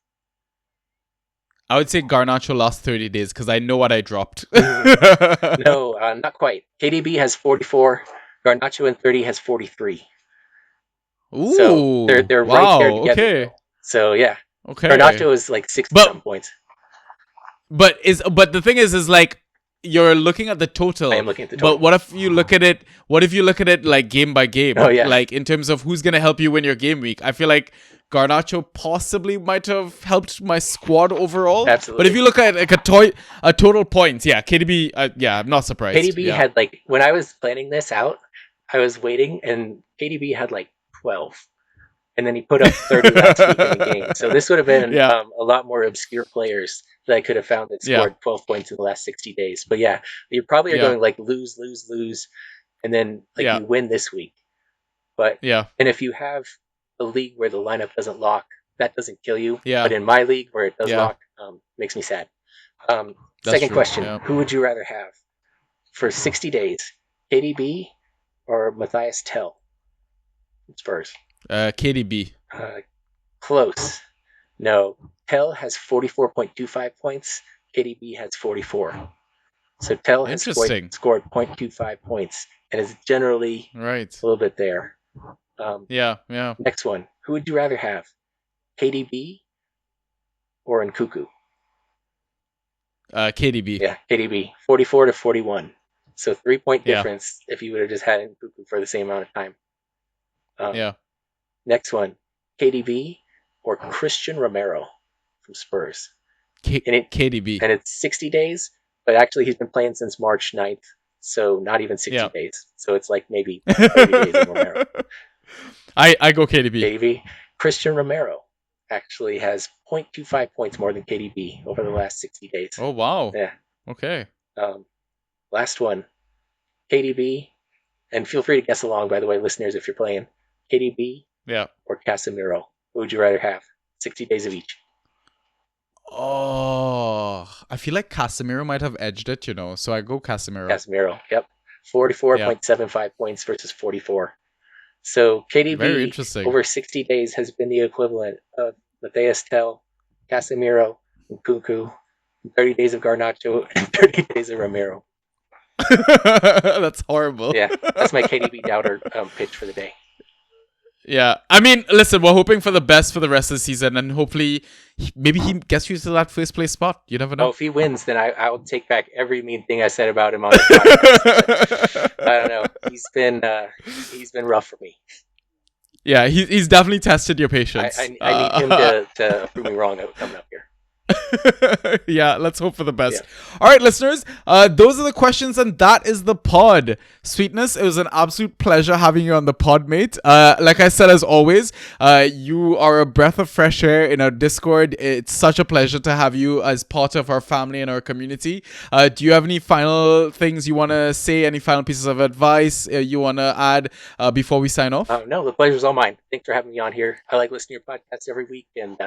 I would say Garnacho last 30 days because I know what I dropped. No, not quite. KDB has 44. Garnacho in 30 has 43. Ooh, so they're right there together. Okay. Though. So yeah. Okay. Garnacho is like 60-some points. But the thing is like you're looking at the total. I am looking at the total. But what if you look at it like game by game? Oh, yeah. Like in terms of who's gonna help you win your game week. I feel like Garnacho possibly might have helped my squad overall. Absolutely. But if you look at like a total points, KDB, I'm not surprised. KDB had like, when I was planning this out, I was waiting and KDB had like 12. And then he put up 30 last week in the game. So this would have been a lot more obscure players that I could have found that scored 12 points in the last 60 days. But yeah, you probably are going like lose, and then like you win this week. But and if you have a league where the lineup doesn't lock, that doesn't kill you. But in my league where it does lock, makes me sad. Second question: who would you rather have for 60 days, KDB or Matthias Tell? Spurs. KDB. Close. No. Tell has 44.25 points. KDB has 44. So Tell has scored 0.25 points and is generally a little bit there. Next one. Who would you rather have? KDB or Nkuku? KDB. Yeah, KDB. 44 to 41. So 3-point difference if you would have just had Nkuku for the same amount of time. Next one, KDB or Christian Romero from Spurs. KDB. And it's 60 days, but actually he's been playing since March 9th, so not even 60 days. So it's like maybe 30 days of Romero. I go KDB. KDB. Christian Romero actually has 0.25 points more than KDB over the last 60 days. Oh, wow. Yeah. Okay. Last one, KDB, and feel free to guess along, by the way, listeners, if you're playing. KDB or Casemiro? Who would you rather have? 60 days of each. Oh, I feel like Casemiro might have edged it, so I go Casemiro. Casemiro, yep. 44.75 points versus 44. So KDB over 60 days has been the equivalent of Matthias Tell, Casemiro, and Nkuku, 30 days of Garnacho, and 30 days of Romero. That's horrible. Yeah, that's my KDB doubter pitch for the day. Yeah, I mean, listen, we're hoping for the best for the rest of the season, and hopefully, maybe he gets you to that first place spot. You never Oh, know. if he wins, then I'll take back every mean thing I said about him on the podcast. I don't know. He's been rough for me. Yeah, he's definitely tested your patience. I need him to prove me wrong coming up here. Yeah, let's hope for the best. Yeah. All right, listeners, those are the questions, and that is the pod. Sweetness, it was an absolute pleasure having you on the pod, mate. Like I said, as always, you are a breath of fresh air in our Discord. It's such a pleasure to have you as part of our family and our community. Do you have any final things you want to say? Any final pieces of advice you want to add before we sign off? No, the pleasure's all mine. Thanks for having me on here. I like listening to your podcasts every week, and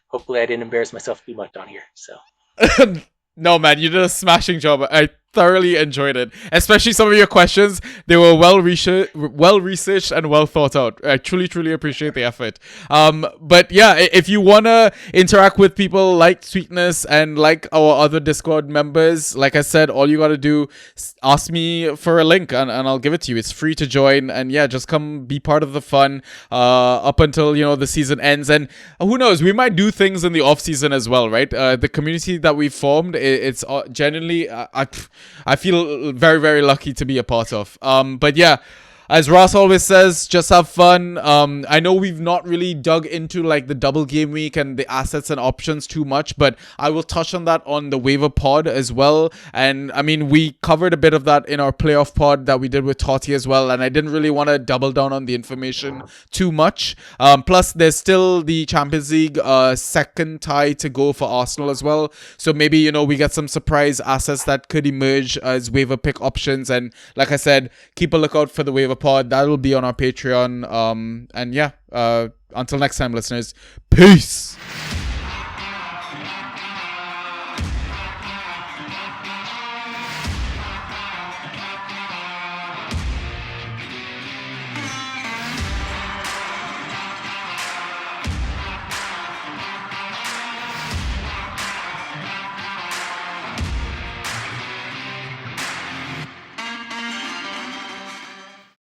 hopefully I didn't embarrass myself too much on here. So. No, man, you did a smashing job. I thoroughly enjoyed it, especially some of your questions. They were well researched and well thought out. I truly appreciate the effort. But yeah, if you wanna interact with people like Sweetness and like our other Discord members, like I said, all you gotta do is ask me for a link and I'll give it to you. It's free to join, and yeah, just come be part of the fun up until the season ends. And who knows, we might do things in the off season as well, right? The community that we formed, it's genuinely I feel very lucky to be a part of. But yeah, as Ross always says, just have fun. I know we've not really dug into like the double game week and the assets and options too much, but I will touch on that on the waiver pod as well. And I mean, we covered a bit of that in our playoff pod that we did with Totti as well. And I didn't really want to double down on the information too much. Plus, there's still the Champions League second tie to go for Arsenal as well. So maybe, we get some surprise assets that could emerge as waiver pick options. And like I said, keep a lookout for the waiver pod. That'll be on our Patreon. And yeah, until next time, listeners, peace.